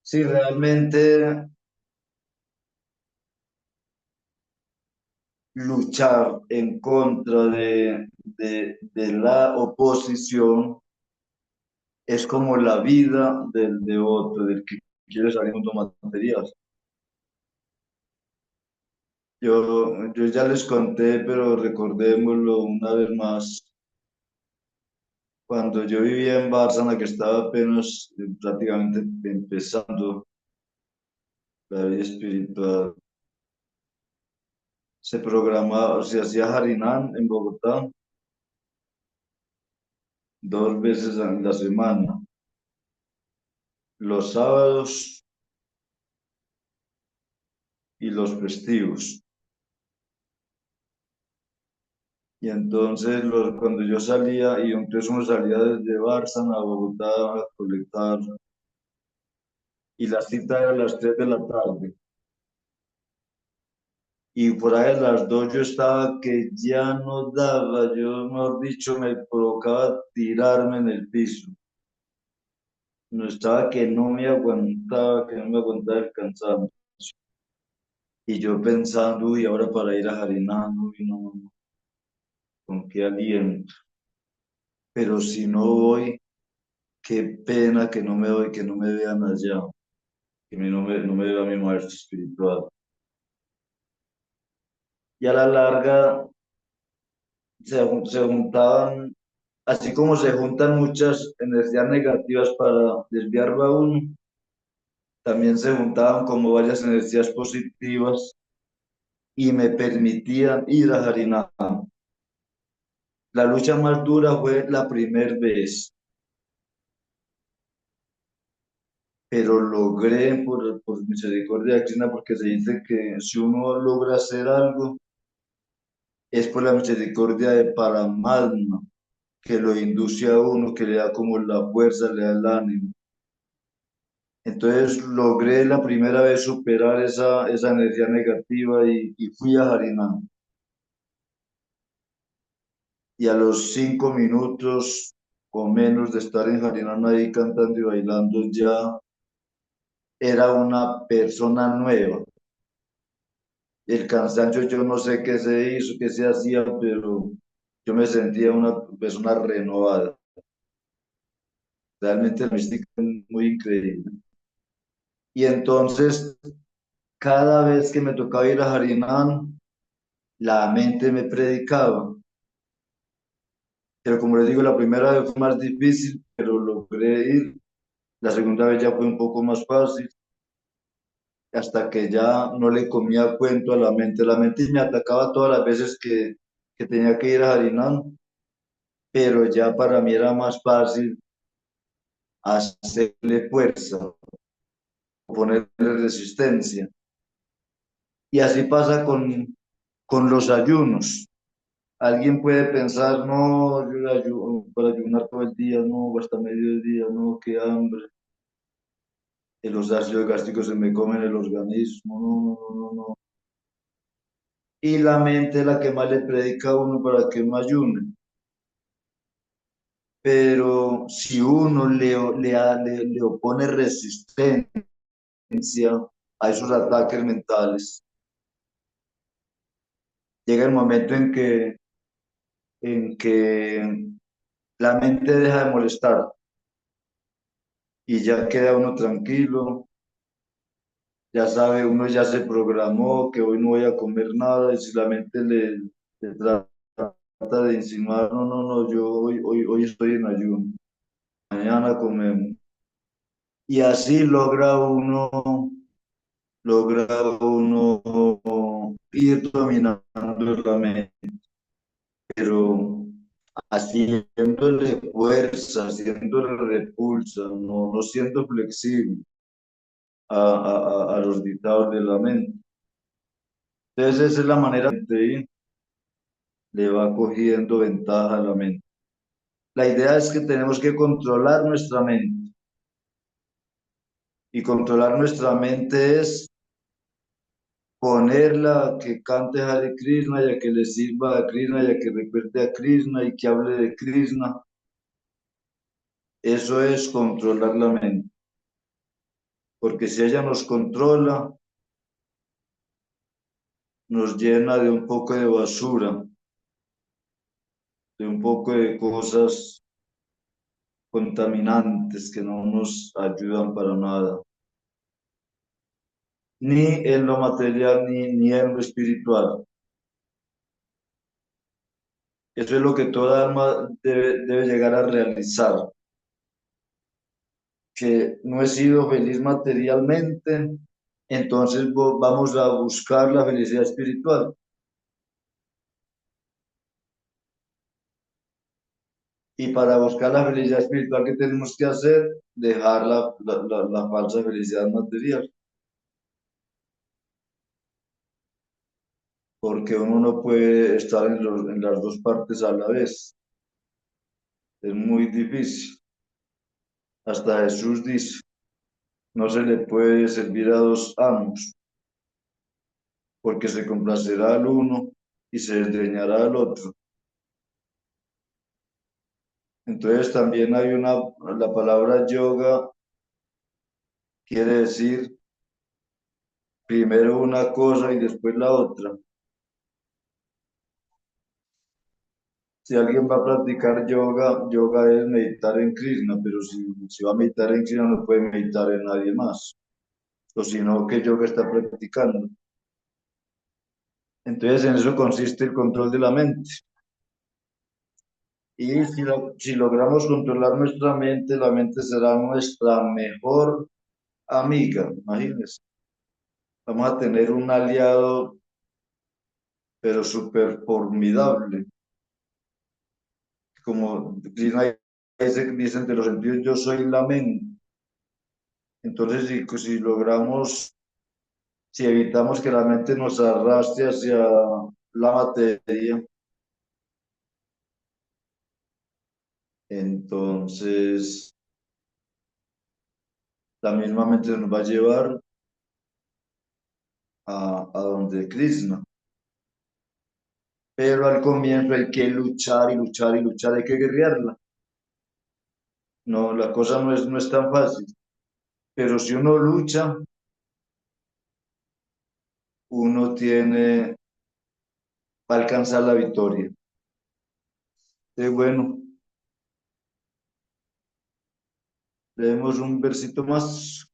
sí, realmente luchar en contra de la oposición es como la vida del devoto, del que quiere salir del mundo material. Yo ya les conté, pero recordémoslo una vez más. Cuando yo vivía en Bárcena, que estaba apenas prácticamente empezando la vida espiritual, se programaba, se hacía Harinam en Bogotá 2 veces en la semana, los sábados y los festivos. Y entonces cuando yo salía, y entonces uno salía desde Bárcena a Bogotá a colectar, y la cita era a las 3 de la tarde. Y por ahí a las 2 yo estaba que ya no daba, yo mejor dicho me provocaba tirarme en el piso. no estaba que no me aguantaba el cansancio. Y yo pensando, uy, ahora para ir a Harinam, uy, no, no, con qué aliento. Pero si no voy, qué pena que no me voy, que no me vean allá, que no me vea mi maestro espiritual. Y a la larga se juntaban, así como se juntan muchas energías negativas para desviarlo a uno, también se juntaban como varias energías positivas y me permitían ir a Harinam. La lucha más dura fue la primera vez, pero logré por misericordia de Krishna, porque se dice que si uno logra hacer algo, es por la misericordia de Paramatma, que lo induce a uno, que le da como la fuerza, le da el ánimo. Entonces logré la primera vez superar esa energía negativa y fui a Harinam. Y a los 5 minutos o menos de estar en Harinam ahí cantando y bailando, ya era una persona nueva. El cansancio, yo no sé qué se hizo, qué se hacía, pero yo me sentía una persona renovada. Realmente la mística es muy increíble. Y entonces, cada vez que me tocaba ir a Harinam, la mente me predicaba. Pero como les digo, la primera vez fue más difícil, pero logré ir. La segunda vez ya fue un poco más fácil, hasta que ya no le comía cuento a la mente. La mente me atacaba todas las veces que tenía que ir a Harinam, pero ya para mí era más fácil hacerle fuerza, ponerle resistencia. Y así pasa con los ayunos. Alguien puede pensar, no, yo para ayunar todo el día, no, hasta mediodía, no, qué hambre. Los ácidos gástricos se me comen el organismo, no, no, no, no. Y la mente es la que más le predica a uno para que no ayune. Pero si uno le opone resistencia a esos ataques mentales, llega el momento en que la mente deja de molestar y ya queda uno tranquilo, ya sabe, uno ya se programó que hoy no voy a comer nada, y si la mente le trata de insinuar, no, no, no, yo hoy estoy en ayuno, mañana comemos. Y así logra uno ir dominando la mente, pero haciéndole fuerza, haciéndole repulsa, no siendo flexible a los dictados de la mente. Entonces esa es la manera de ir, le va cogiendo ventaja a la mente. La idea es que tenemos que controlar nuestra mente, y controlar nuestra mente es ponerla que cante Hare Krishna, ya que le sirva a Krishna, ya que recuerde a Krishna y que hable de Krishna. Eso es controlar la mente, porque si ella nos controla, nos llena de un poco de basura, de un poco de cosas contaminantes que no nos ayudan para nada, ni en lo material, ni en lo espiritual. Eso es lo que toda alma debe llegar a realizar, que no he sido feliz materialmente, entonces vamos a buscar la felicidad espiritual. Y para buscar la felicidad espiritual, ¿qué tenemos que hacer? Dejar la falsa felicidad material. Porque uno no puede estar en las dos partes a la vez. Es muy difícil. Hasta Jesús dice, no se le puede servir a dos amos, porque se complacerá al uno y se desdeñará al otro. Entonces también hay la palabra yoga quiere decir primero una cosa y después la otra. Si alguien va a practicar yoga, yoga es meditar en Krishna, pero si va a meditar en Krishna no puede meditar en nadie más, o si no, ¿qué yoga está practicando? Entonces en eso consiste el control de la mente. Y si logramos controlar nuestra mente, la mente será nuestra mejor amiga, imagínense. Vamos a tener un aliado, pero súper formidable. Como Krishna dice entre los sentidos, yo soy la mente. Entonces, si logramos, si evitamos que la mente nos arrastre hacia la materia, entonces la misma mente nos va a llevar a donde Krishna. Pero al comienzo hay que luchar y luchar y luchar, hay que guerrearla. No, la cosa no es tan fácil. Pero si uno lucha, uno va a alcanzar la victoria. Bueno, leemos un versito más.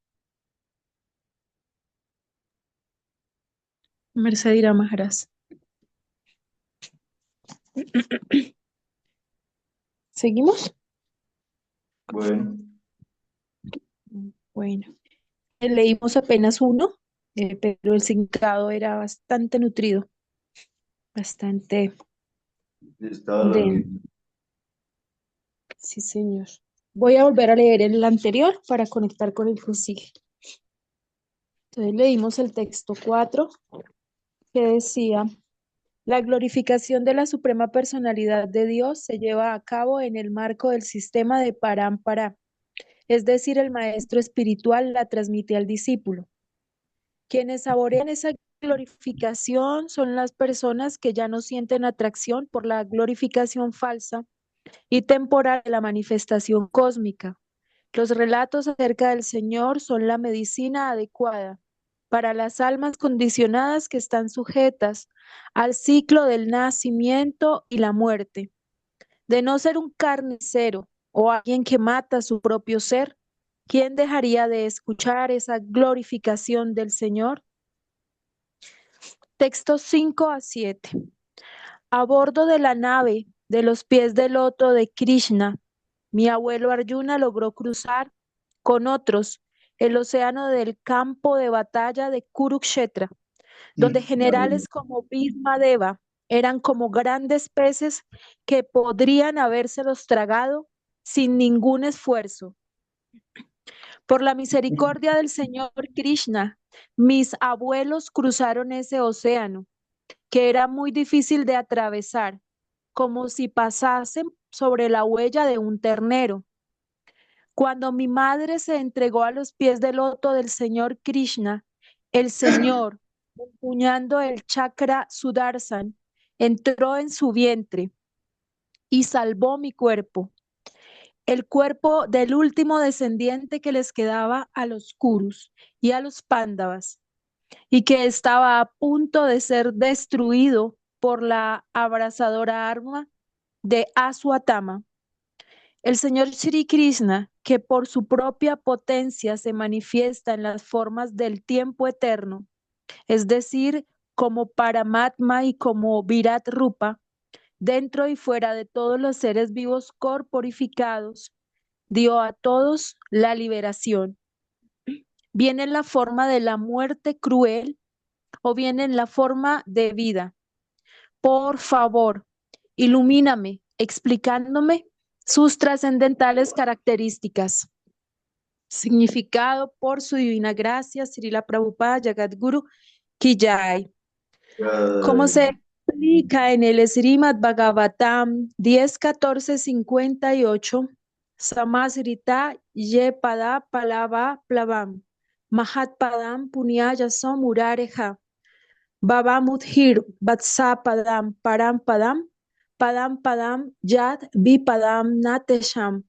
Mercedira Maharaj. ¿Seguimos? Bueno, Bueno, leímos apenas uno, pero el significado era bastante nutrido, bastante está denso. larguito. Sí, señor. Voy a volver a leer el anterior para conectar con el que sigue. Entonces leímos el texto 4 que decía: la glorificación de la suprema personalidad de Dios se lleva a cabo en el marco del sistema de Parampara, es decir, el maestro espiritual la transmite al discípulo. Quienes saborean esa glorificación son las personas que ya no sienten atracción por la glorificación falsa y temporal de la manifestación cósmica. Los relatos acerca del Señor son la medicina adecuada para las almas condicionadas que están sujetas al ciclo del nacimiento y la muerte. De no ser un carnicero o alguien que mata su propio ser, ¿quién dejaría de escuchar esa glorificación del Señor? Textos 5 a 7. A bordo de la nave de los pies del loto de Krishna, mi abuelo Arjuna logró cruzar con otros el océano del campo de batalla de Kurukshetra, donde generales como Bhishma Deva eran como grandes peces que podrían habérselos tragado sin ningún esfuerzo. Por la misericordia del Señor Krishna, mis abuelos cruzaron ese océano, que era muy difícil de atravesar, como si pasasen sobre la huella de un ternero. Cuando mi madre se entregó a los pies del loto del Señor Krishna, el Señor, empuñando el chakra Sudarshan, entró en su vientre y salvó mi cuerpo, el cuerpo del último descendiente que les quedaba a los Kurus y a los Pándavas, y que estaba a punto de ser destruido por la abrasadora arma de Aswatthama. El Señor Sri Krishna, que por su propia potencia se manifiesta en las formas del tiempo eterno, es decir, como Paramatma y como Virat Rupa, dentro y fuera de todos los seres vivos corporificados, dio a todos la liberación. Viene en la forma de la muerte cruel o viene en la forma de vida. Por favor, ilumíname explicándome sus trascendentales características. Significado por su divina gracia, Srila Prabhupada Jagadguru Ki Jai. Como se explica en el Srimad Bhagavatam 10.14.58, Samasrita Ye Pada Palava Plavam, Mahat Padam Punyayasam Murareja, Babamudhir Vatsapadam Param Padam Padam Padam Yad Vipadam Natesham.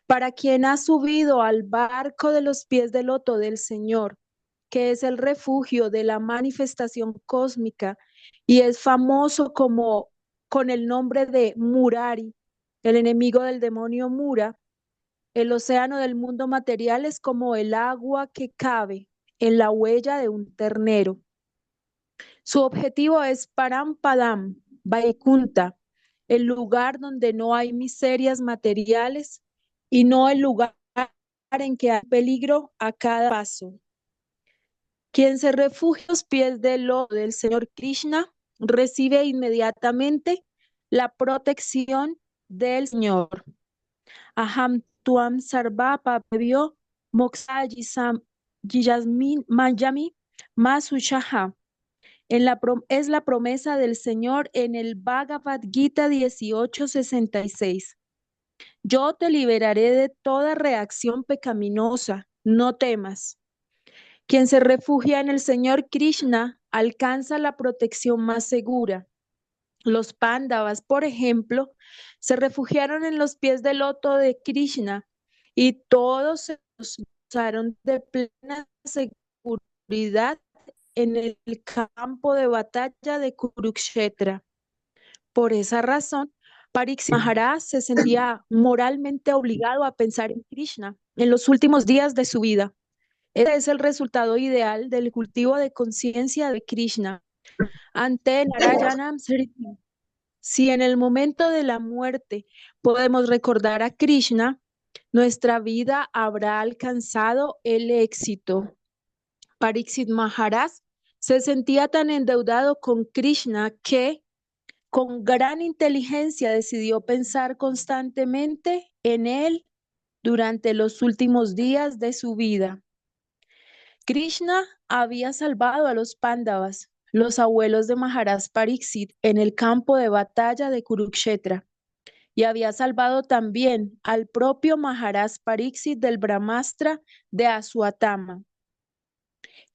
Para quien ha subido al barco de los pies del loto del Señor, que es el refugio de la manifestación cósmica y es famoso como con el nombre de Murari, el enemigo del demonio Mura. El océano del mundo material es como el agua que cabe en la huella de un ternero. Su objetivo es Parampadam, Vaikunta, el lugar donde no hay miserias materiales y no el lugar en que hay peligro a cada paso. Quien se refugia a los pies del lodo del Señor Krishna recibe inmediatamente la protección del Señor. Aham tuam sarva papavyo moksaji sam yasmin mayami masushaha. Es la promesa del Señor en el Bhagavad Gita 18:66. Yo te liberaré de toda reacción pecaminosa, no temas. Quien se refugia en el Señor Krishna alcanza la protección más segura. Los Pándavas, por ejemplo, se refugiaron en los pies del loto de Krishna y todos se gozaron de plena seguridad en el campo de batalla de Kurukshetra. Por esa razón, Pariksit Maharaj se sentía moralmente obligado a pensar en Krishna en los últimos días de su vida. Ese es el resultado ideal del cultivo de conciencia de Krishna. Ante Narayanam Sriti, si en el momento de la muerte podemos recordar a Krishna, nuestra vida habrá alcanzado el éxito. Pariksit Maharaj se sentía tan endeudado con Krishna que con gran inteligencia decidió pensar constantemente en él durante los últimos días de su vida. Krishna había salvado a los Pándavas, los abuelos de Maharaj Pariksit, en el campo de batalla de Kurukshetra, y había salvado también al propio Maharaj Pariksit del Brahmastra de Aswatthama.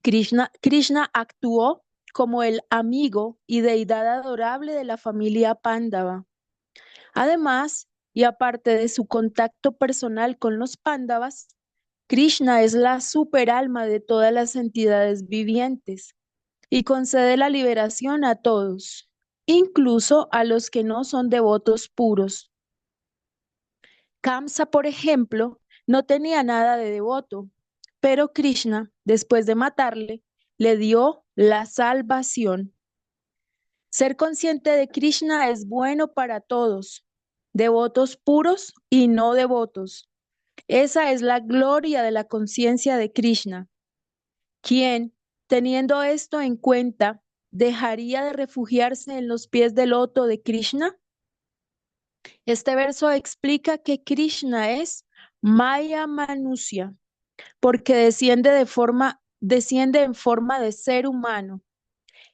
Krishna actuó como el amigo y deidad adorable de la familia Pándava. Además, y aparte de su contacto personal con los Pándavas, Krishna es la superalma de todas las entidades vivientes y concede la liberación a todos, incluso a los que no son devotos puros. Kamsa, por ejemplo, no tenía nada de devoto, pero Krishna, después de matarle, le dio la salvación. Ser consciente de Krishna es bueno para todos, devotos puros y no devotos. Esa es la gloria de la conciencia de Krishna, quien, teniendo esto en cuenta, dejaría de refugiarse en los pies del loto de Krishna. Este verso explica que Krishna es Maya Manusya, porque desciende en forma de ser humano.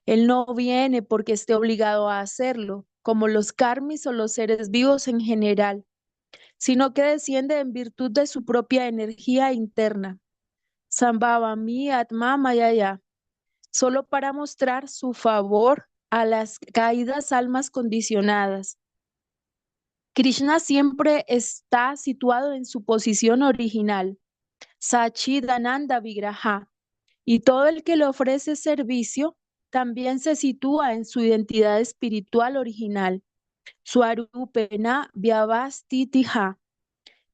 Él no viene porque esté obligado a hacerlo, como los karmis o los seres vivos en general, sino que desciende en virtud de su propia energía interna. Sambhavami Atma Mayaya, solo para mostrar su favor a las caídas almas condicionadas. Krishna siempre está situado en su posición original, Sachidananda Vigraha, y todo el que le ofrece servicio también se sitúa en su identidad espiritual original, Swarupena Vyavastitiha.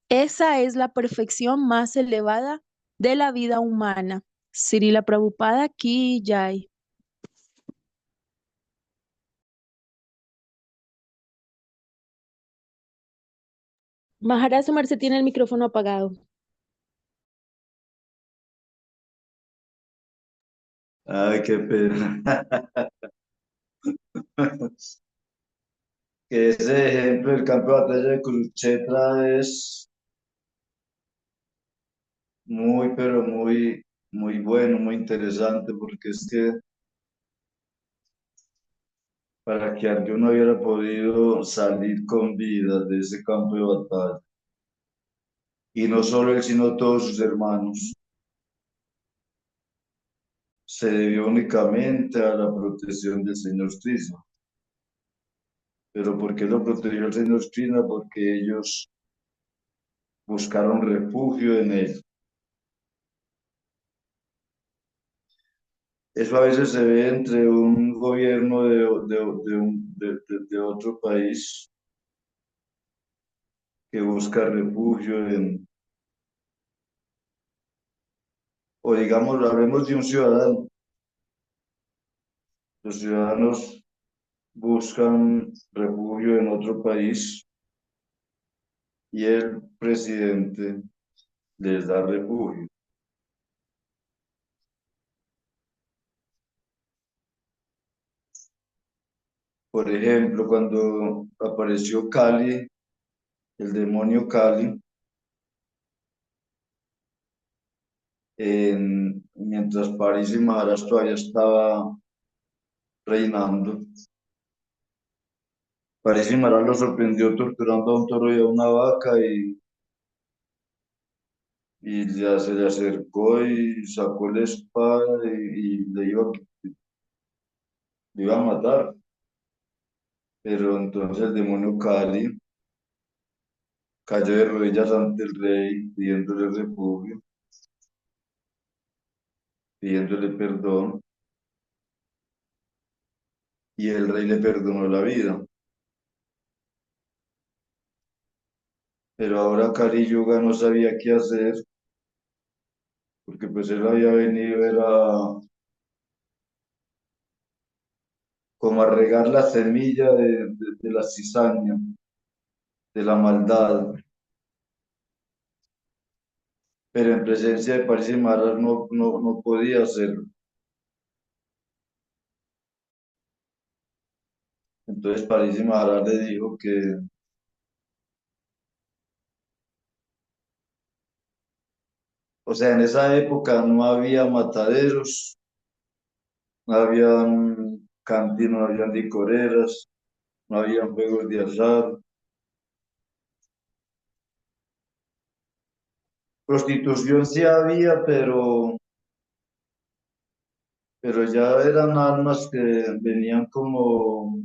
Esa es la perfección más elevada de la vida humana. Srila Prabhupada Ki Jai. Maharaj, su merced tiene el micrófono apagado. Ay, qué pena. Que ese ejemplo del campo de batalla de Kurukshetra es muy, pero muy bueno, muy interesante, porque es que para que Arjuna hubiera podido salir con vida de ese campo de batalla, y no solo él, sino todos sus hermanos, se debió únicamente a la protección del Señor Krishna. ¿Pero por qué lo protegió el Señor Krishna? Porque ellos buscaron refugio en él. Eso a veces se ve entre un gobierno de otro país que busca refugio o digamos, hablemos de un ciudadano. Los ciudadanos buscan refugio en otro país y el presidente les da refugio. Por ejemplo, cuando apareció Cali, el demonio Cali, mientras París y Maharashtra todavía estaba reinando, París y Maharashtra lo sorprendió torturando a un toro y a una vaca y ya se le acercó y sacó la espada y le iba a matar. Pero entonces el demonio Cali cayó de rodillas ante el rey, pidiéndole refugio, pidiéndole perdón, y el rey le perdonó la vida. Pero ahora Kali Yuga no sabía qué hacer, porque pues él había venido, era como a regar la semilla de la cizaña, de la maldad, pero en presencia de París y Maras no podía hacerlo. Entonces París y Maras le dijo que, o sea, en esa época no había mataderos, no había cantinas, no había licoreras, no había juegos de azar. Prostitución sí había, pero ya eran almas que venían como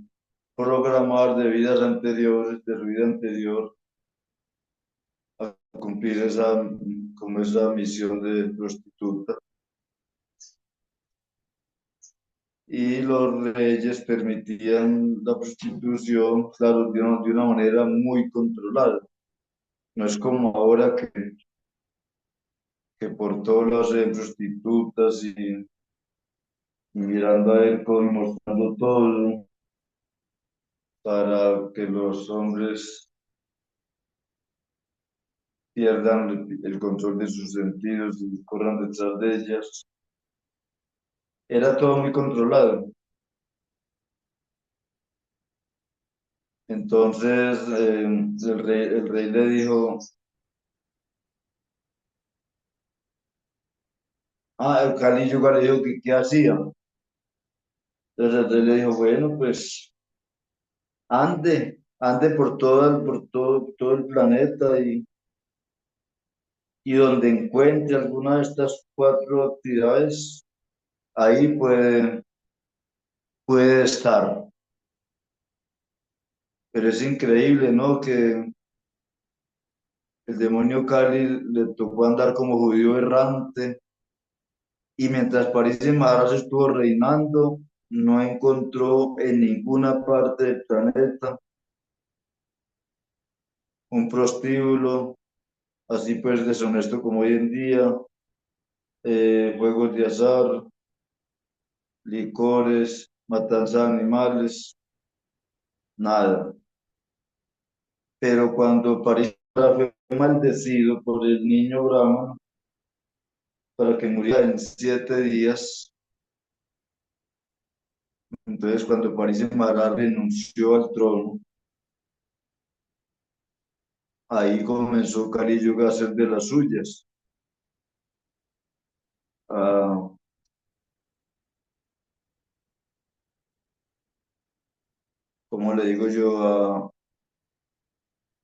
programar de vidas anteriores, de su vida anterior, a cumplir como esa misión de prostituta. Y los reyes permitían la prostitución, claro, de una manera muy controlada. No es como ahora que por todos lados se ven prostitutas y mirando a ver cómo mostrando todo para que los hombres pierdan el control de sus sentidos y corran detrás de ellas. Era todo muy controlado. Entonces el rey le dijo, el Kali Yuga le dijo que qué hacía. Entonces el rey le dijo, bueno, pues ande por todo el planeta y donde encuentre alguna de estas cuatro actividades, ahí puede estar. Pero es increíble, ¿no? Que el demonio Cali le tocó andar como judío errante y mientras París y Maharas estuvo reinando, no encontró en ninguna parte del planeta un prostíbulo así pues deshonesto como hoy en día, juegos de azar, licores, matanza de animales, nada. Pero cuando París fue maldecido por el niño Brahma para que muriera en 7 días, entonces cuando París y Maharas renunció al trono, ahí comenzó Kali Yuga a hacer de las suyas. Ah, ¿Cómo le digo yo?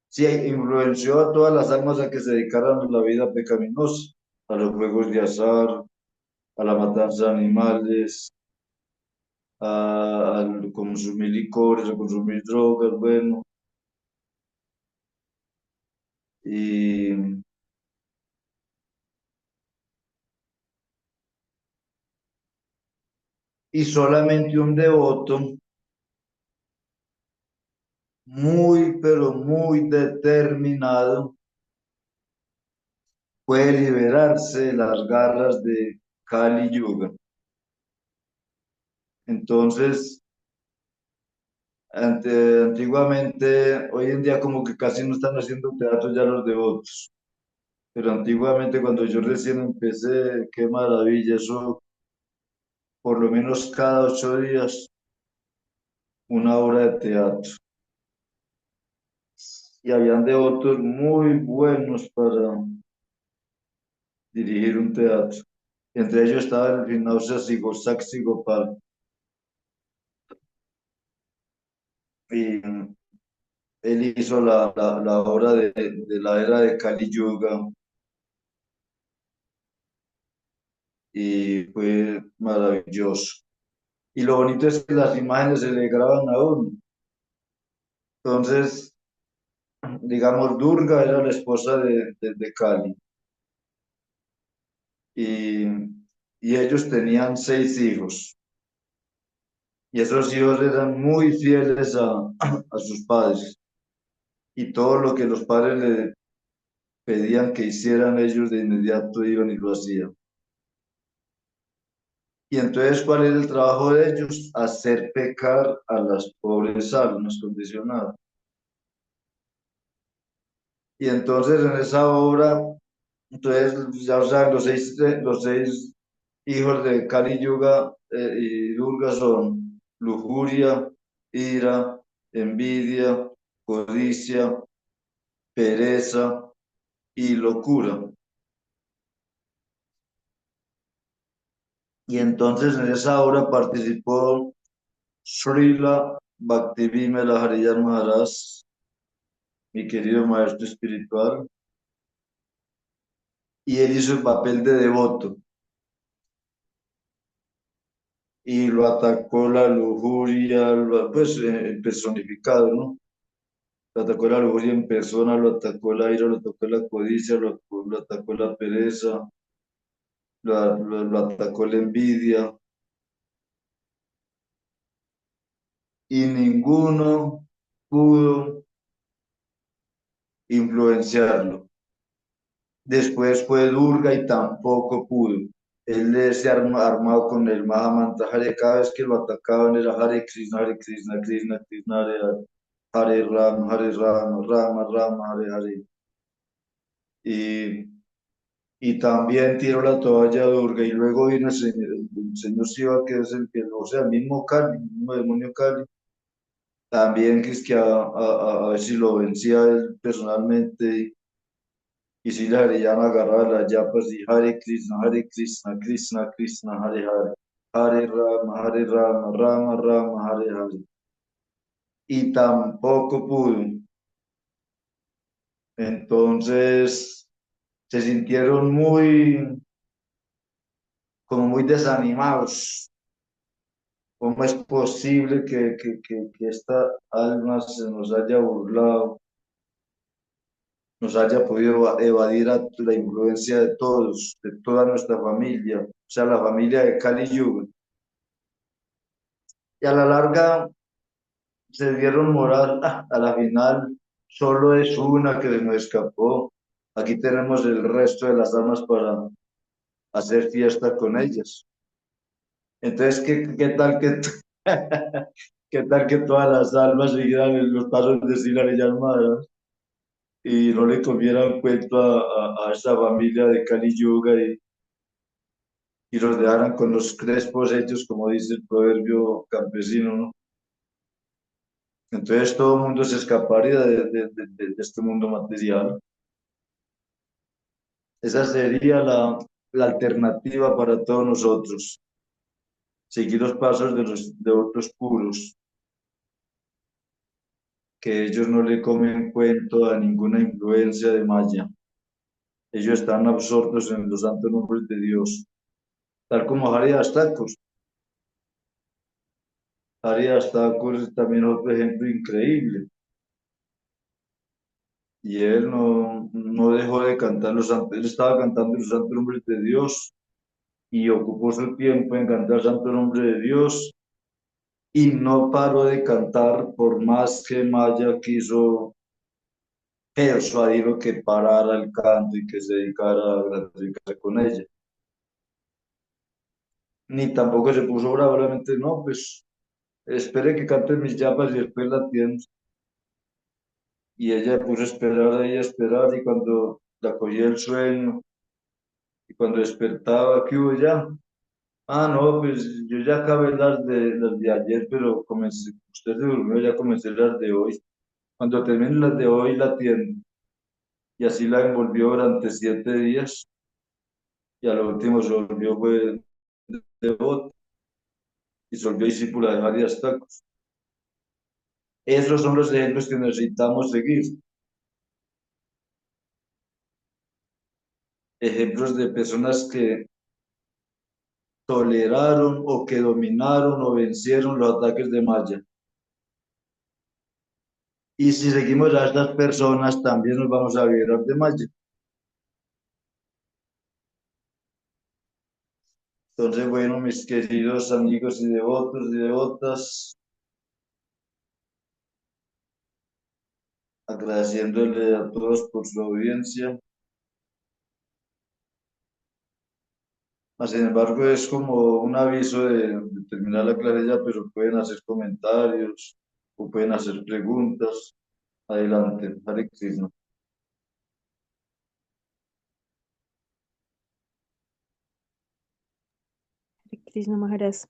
Sí, influenció a todas las almas a que se dedicaran a la vida pecaminosa, a los juegos de azar, a la matanza de animales, al consumir licores, a consumir drogas, bueno. y, y solamente un devoto muy, pero muy determinado puede liberarse de las garras de Kali Yuga. Entonces, antiguamente, hoy en día como que casi no están haciendo teatro ya los devotos, pero antiguamente cuando yo recién empecé, qué maravilla, eso por lo menos cada 8 días una obra de teatro. Y habían devotos muy buenos para dirigir un teatro. Entre ellos estaba el gimnasio Sigurdsaksi Gopal. Y él hizo la obra de la era de Kali Yuga y fue maravilloso. Y lo bonito es que las imágenes se le graban a uno. Entonces, digamos, Durga era la esposa de Kali y, y ellos tenían 6 hijos. Y esos hijos eran muy fieles a sus padres. Y todo lo que los padres le pedían que hicieran, ellos de inmediato iban y lo hacían. Y entonces, ¿cuál era el trabajo de ellos? Hacer pecar a las pobres almas condicionadas. Y entonces en esa obra, entonces ya saben, los seis hijos de Kali Yuga y Durga son lujuria, ira, envidia, codicia, pereza y locura. Y entonces en esa obra participó Srila Bhaktivinoda Harijan Maharaj, mi querido maestro espiritual, y él hizo el papel de devoto y lo atacó la lujuria, pues personificado, ¿no? Lo atacó la lujuria en persona, lo atacó la ira, lo atacó la codicia, lo atacó la pereza, lo atacó la envidia, y ninguno pudo influenciarlo. Después fue Durga y tampoco pudo. Él se armado con el Mahamantra Hare, cada vez que lo atacaban era Hare Krishna, Hare Krishna, Krishna Krishna, Hare Hare, Hare Rama, Rama Rama, Hare Hare. Y, y también tiró la toalla a Durga y luego vino el señor Shiva, que es el que, o sea, el mismo Kali, el mismo demonio Kali, también que es que a ver si lo vencía él personalmente. Y si le harían agarrar las yapas y Hare Krishna, Krishna Krishna, Hare Hare, Hare Rama, Rama Rama, Hare Hare. Y tampoco pudo. Entonces se sintieron como muy desanimados. ¿Cómo es posible que esta alma se nos haya burlado, nos haya podido evadir a la influencia de todos, de toda nuestra familia, o sea, la familia de Kali Yuga? Y a la larga se dieron moral, a la final solo es una que se nos escapó. Aquí tenemos el resto de las almas para hacer fiesta con ellas. Entonces, ¿qué tal que, qué tal que todas las almas siguieran en los pasos de Sila y Almada y no le comieran cuento a esa familia de Kali Yuga y los dejaran con los crespos hechos, como dice el proverbio campesino, ¿no? Entonces todo el mundo se escaparía de este mundo material. Esa sería la alternativa para todos nosotros. Seguir los pasos de los devotos puros, que ellos no le comen cuento a ninguna influencia de Maya. Ellos están absortos en los santos nombres de Dios, tal como Haridas Thakur. Haridas Thakur es también otro ejemplo increíble. y él no dejó de cantar los santos, él estaba cantando los santos nombres de Dios y ocupó su tiempo en cantar el santo nombre de Dios y no paró de cantar por más que Maya quiso persuadirlo que parara el canto y que se dedicara a gratificarse con ella. Ni tampoco se puso bravo, realmente no, pues espere que cante mis llamas y después la atiendo. Y ella puso a esperar ahí, a esperar, y cuando la cogía el sueño, y cuando despertaba, ¿qué hubo ya? Ah, no, pues yo ya acabé las de ayer, pero comencé, usted se durmió, ya comencé las de hoy. Cuando termine las de hoy, la atiendo. Y así la envolvió durante 7 días, y a lo último se volvió fue devota, y se volvió discípula de varias tacos. Esos son los ejemplos que necesitamos seguir. Ejemplos de personas que toleraron o que dominaron o vencieron los ataques de Maya. Y si seguimos a estas personas, también nos vamos a liberar de Maya. Entonces, bueno, mis queridos amigos y devotos y devotas, agradeciéndole a todos por su audiencia. Sin embargo, es como un aviso de terminar la clase ya, pero pueden hacer comentarios o pueden hacer preguntas. Adelante, Hare Krishna. Krishna Maharaj.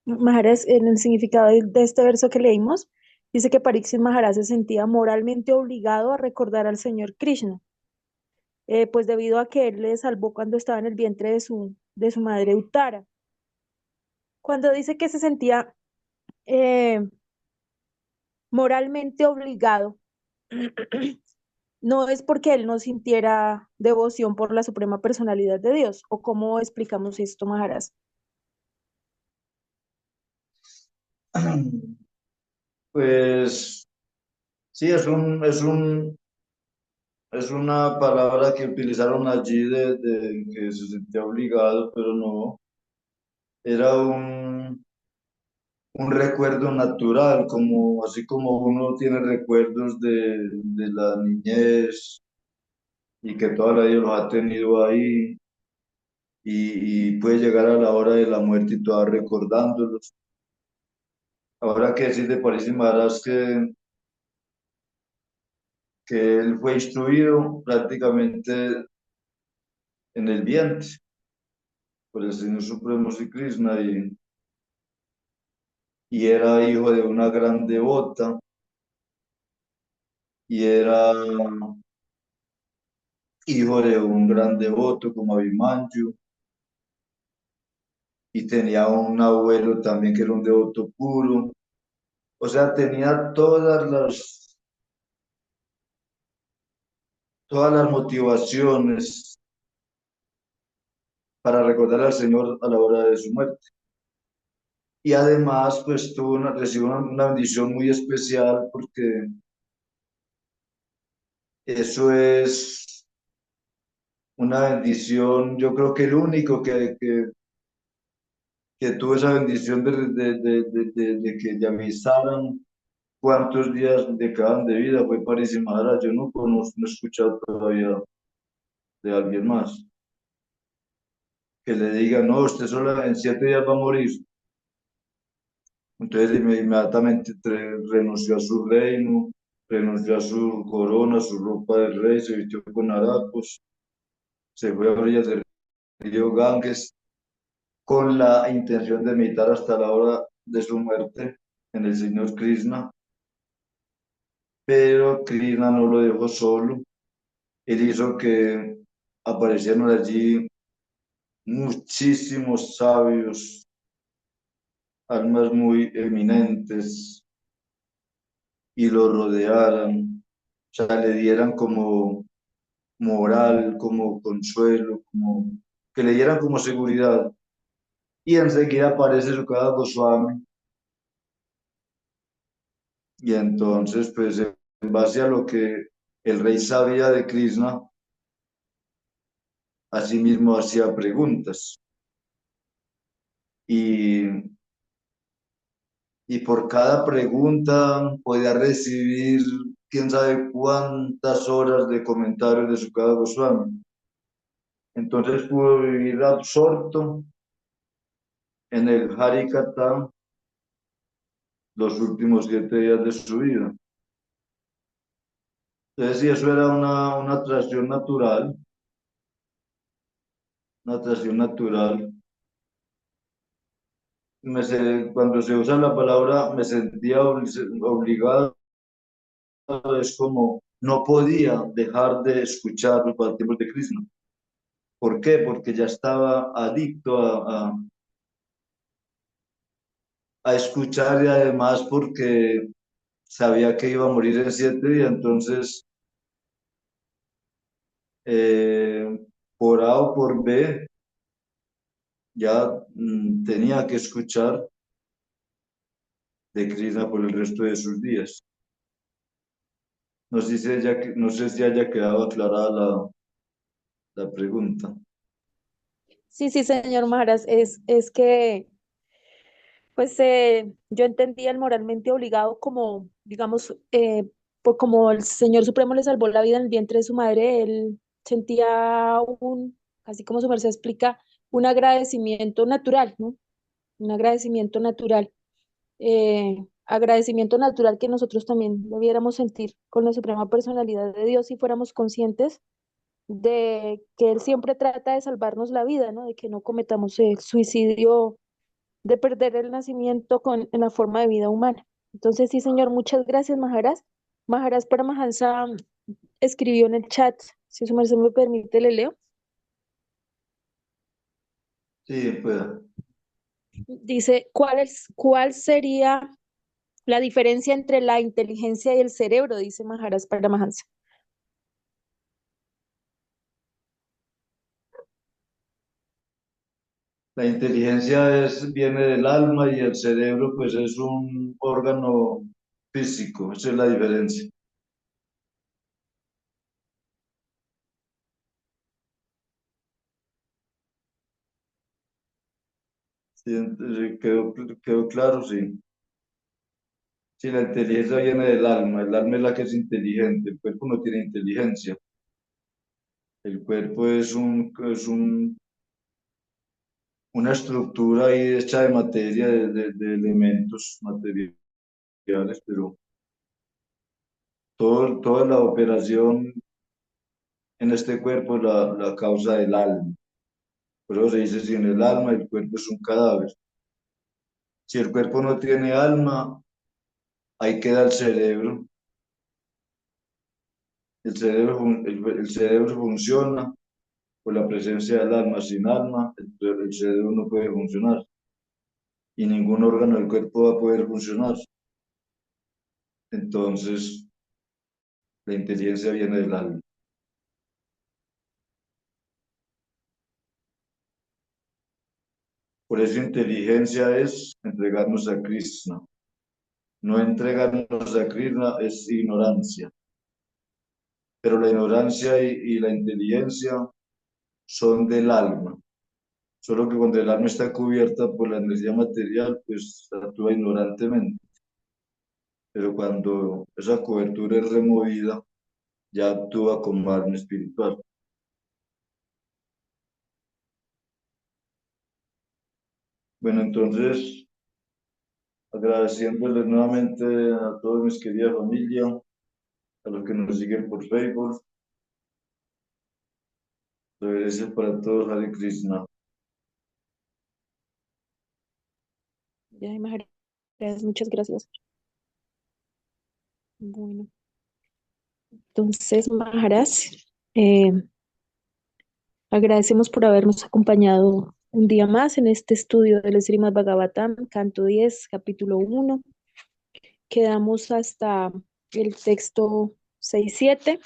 Maharaj, en el significado de este verso que leímos, dice que Pariksit Maharaj se sentía moralmente obligado a recordar al Señor Krishna, pues debido a que él le salvó cuando estaba en el vientre de su madre Uttara. Cuando dice que se sentía eh, moralmente obligado, no es porque él no sintiera devoción por la suprema personalidad de Dios, o cómo explicamos esto, Maharaj. Pues sí, es una palabra que utilizaron allí de que se sentía obligado, pero no, era un recuerdo natural, como, así como uno tiene recuerdos de la niñez y que toda la vida los ha tenido ahí y puede llegar a la hora de la muerte y todavía recordándolos. Ahora que decir de París y Maras que él fue instruido prácticamente en el vientre por el Señor Supremo Sri Krishna y era hijo de una gran devota y era hijo de un gran devoto como Abhimanyu y tenía un abuelo también que era un devoto puro. O sea, tenía todas las motivaciones para recordar al Señor a la hora de su muerte. Y además, pues recibió una bendición muy especial porque eso es una bendición, yo creo que el único que tuvo esa bendición de que le avisaran cuántos días le quedaban de vida fue París Maharaj. Yo no conozco, no he escuchado todavía de alguien más que le diga, no, usted solo en 7 días va a morir. Entonces inmediatamente renunció a su reino, renunció a su corona, su ropa de rey, se vistió con harapos, se fue a orillas del río Ganges con la intención de meditar hasta la hora de su muerte en el Señor Krishna, pero Krishna no lo dejó solo. Él hizo que aparecieran allí muchísimos sabios, almas muy eminentes, y lo rodearan, o sea, le dieran como moral, como consuelo, como que le dieran como seguridad. Y enseguida aparece Sukada Goswami Y entonces, pues en base a lo que el rey sabía de Krishna, asimismo hacía preguntas. Y, y por cada pregunta podía recibir quién sabe cuántas horas de comentarios de su cada Goswami. Entonces pudo vivir absorto en el Harikata los últimos 7 días de su vida. Entonces, si eso era una atracción natural, cuando se usa la palabra me sentía obligado, es como no podía dejar de escuchar los pasatiempos de Krishna. ¿Por qué? Porque ya estaba adicto a escuchar y además porque sabía que iba a morir en 7 días, entonces por A o por B ya tenía que escuchar de Krishna por el resto de sus días. No sé si haya quedado aclarada la pregunta. Sí, sí, señor Maharaj, es que pues yo entendía el moralmente obligado como, digamos, por como el Señor Supremo le salvó la vida en el vientre de su madre, él sentía así como su merced explica, un agradecimiento natural, ¿no? Un agradecimiento natural que nosotros también debiéramos sentir con la Suprema Personalidad de Dios si fuéramos conscientes de que Él siempre trata de salvarnos la vida, ¿no? De que no cometamos el suicidio de perder el nacimiento en la forma de vida humana. Entonces, sí, señor, muchas gracias, Maharaj. Maharaj Paramahansa escribió en el chat, si su merced me permite, le leo. Sí, pueda. Dice, ¿cuál sería la diferencia entre la inteligencia y el cerebro? Dice Maharaj Paramahansa. La inteligencia viene del alma y el cerebro pues es un órgano físico, esa es la diferencia. Sí, quedó claro, sí. Sí, la inteligencia viene del alma, el alma es la que es inteligente, el cuerpo no tiene inteligencia. El cuerpo es una estructura ahí hecha de materia, de elementos materiales, pero toda la operación en este cuerpo la causa del alma. Por eso se dice, sin el alma el cuerpo es un cadáver. Si el cuerpo no tiene alma, ahí queda el cerebro. El cerebro funciona por la presencia del alma. Sin alma, el cerebro no puede funcionar y ningún órgano del cuerpo va a poder funcionar. Entonces, la inteligencia viene del alma. Por eso inteligencia es entregarnos a Krishna. No entregarnos a Krishna es ignorancia. Pero la ignorancia y la inteligencia son del alma. Solo que cuando el alma está cubierta por la energía material, pues actúa ignorantemente. Pero cuando esa cobertura es removida, ya actúa como alma espiritual. Bueno, entonces, agradeciéndoles nuevamente a todos mis querida familia, a los que nos siguen por Facebook, reverencias para todos, Hare Krishna. Ya, Maharaj, muchas gracias. Bueno, entonces, Maharaj, eh, agradecemos por habernos acompañado un día más en este estudio del Srimad Bhagavatam, canto 10, capítulo 1. Quedamos hasta el texto 6-7.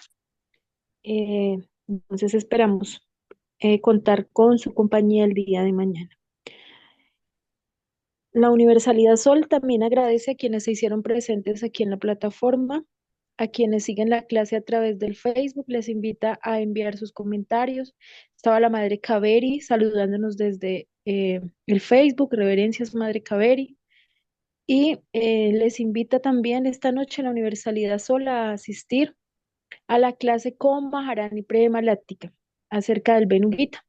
Entonces esperamos contar con su compañía el día de mañana. La Universalidad Sol también agradece a quienes se hicieron presentes aquí en la plataforma, a quienes siguen la clase a través del Facebook, les invita a enviar sus comentarios. Estaba la Madre Caveri saludándonos desde el Facebook, Reverencias Madre Caveri. Y les invita también esta noche la Universalidad Sol a asistir a la clase con Maharani Prema Láctica acerca del Benugita.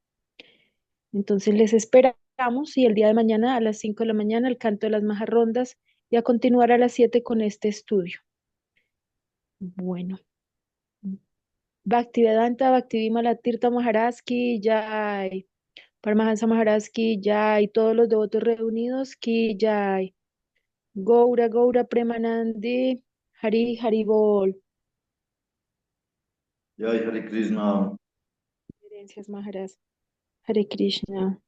Entonces les esperamos y el día de mañana a las 5 de la mañana el canto de las majarrondas y a continuar a las 7 con este estudio. Bueno, Bhaktivedanta, Bhaktivimala Tirtha Maharaj Ki Jai, Paramahansa Maharaj Ki Jai, todos los devotos reunidos Ki Jai, Gaura Gaura Premanandi, Hari Hari Bol. Jai Hare Krishna. Reverencias Maharaj, Hare Krishna.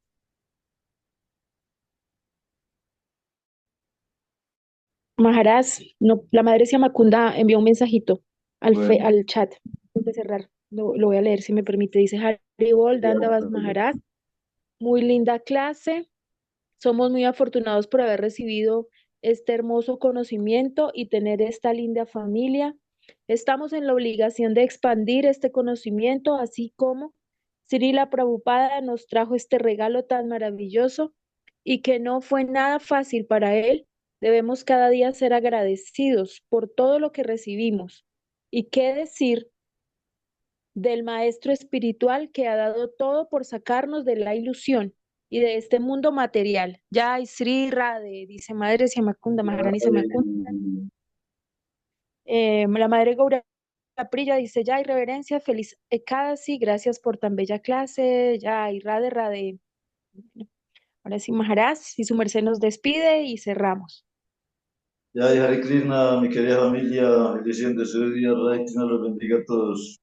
Maharaj, no, la madre Siamakunda envió un mensajito Bueno, al chat. Antes de cerrar, lo voy a leer si me permite. Dice Haribol ya, Dandavas Maharaj, muy linda clase. Somos muy afortunados por haber recibido este hermoso conocimiento y tener esta linda familia. Estamos en la obligación de expandir este conocimiento, así como Srila Prabhupada nos trajo este regalo tan maravilloso y que no fue nada fácil para él. Debemos cada día ser agradecidos por todo lo que recibimos. ¿Y qué decir del maestro espiritual que ha dado todo por sacarnos de la ilusión y de este mundo material? Jai Sri Radhe, dice Madre Siamakunda, Maharani Siamakunda. La Madre Gaura Prilla dice, Jai Reverencia, feliz Ekadasi, gracias por tan bella clase, Jai Radhe Radhe. Ahora sí, Maharaj, si su merced nos despide y cerramos. Jai Hare Krishna, mi querida familia, bendición de su día, Ray Krishna los bendiga a todos.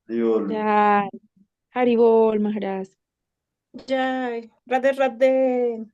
Dios. Jai Haribol, Maharaj. Jai Radhe Radhe.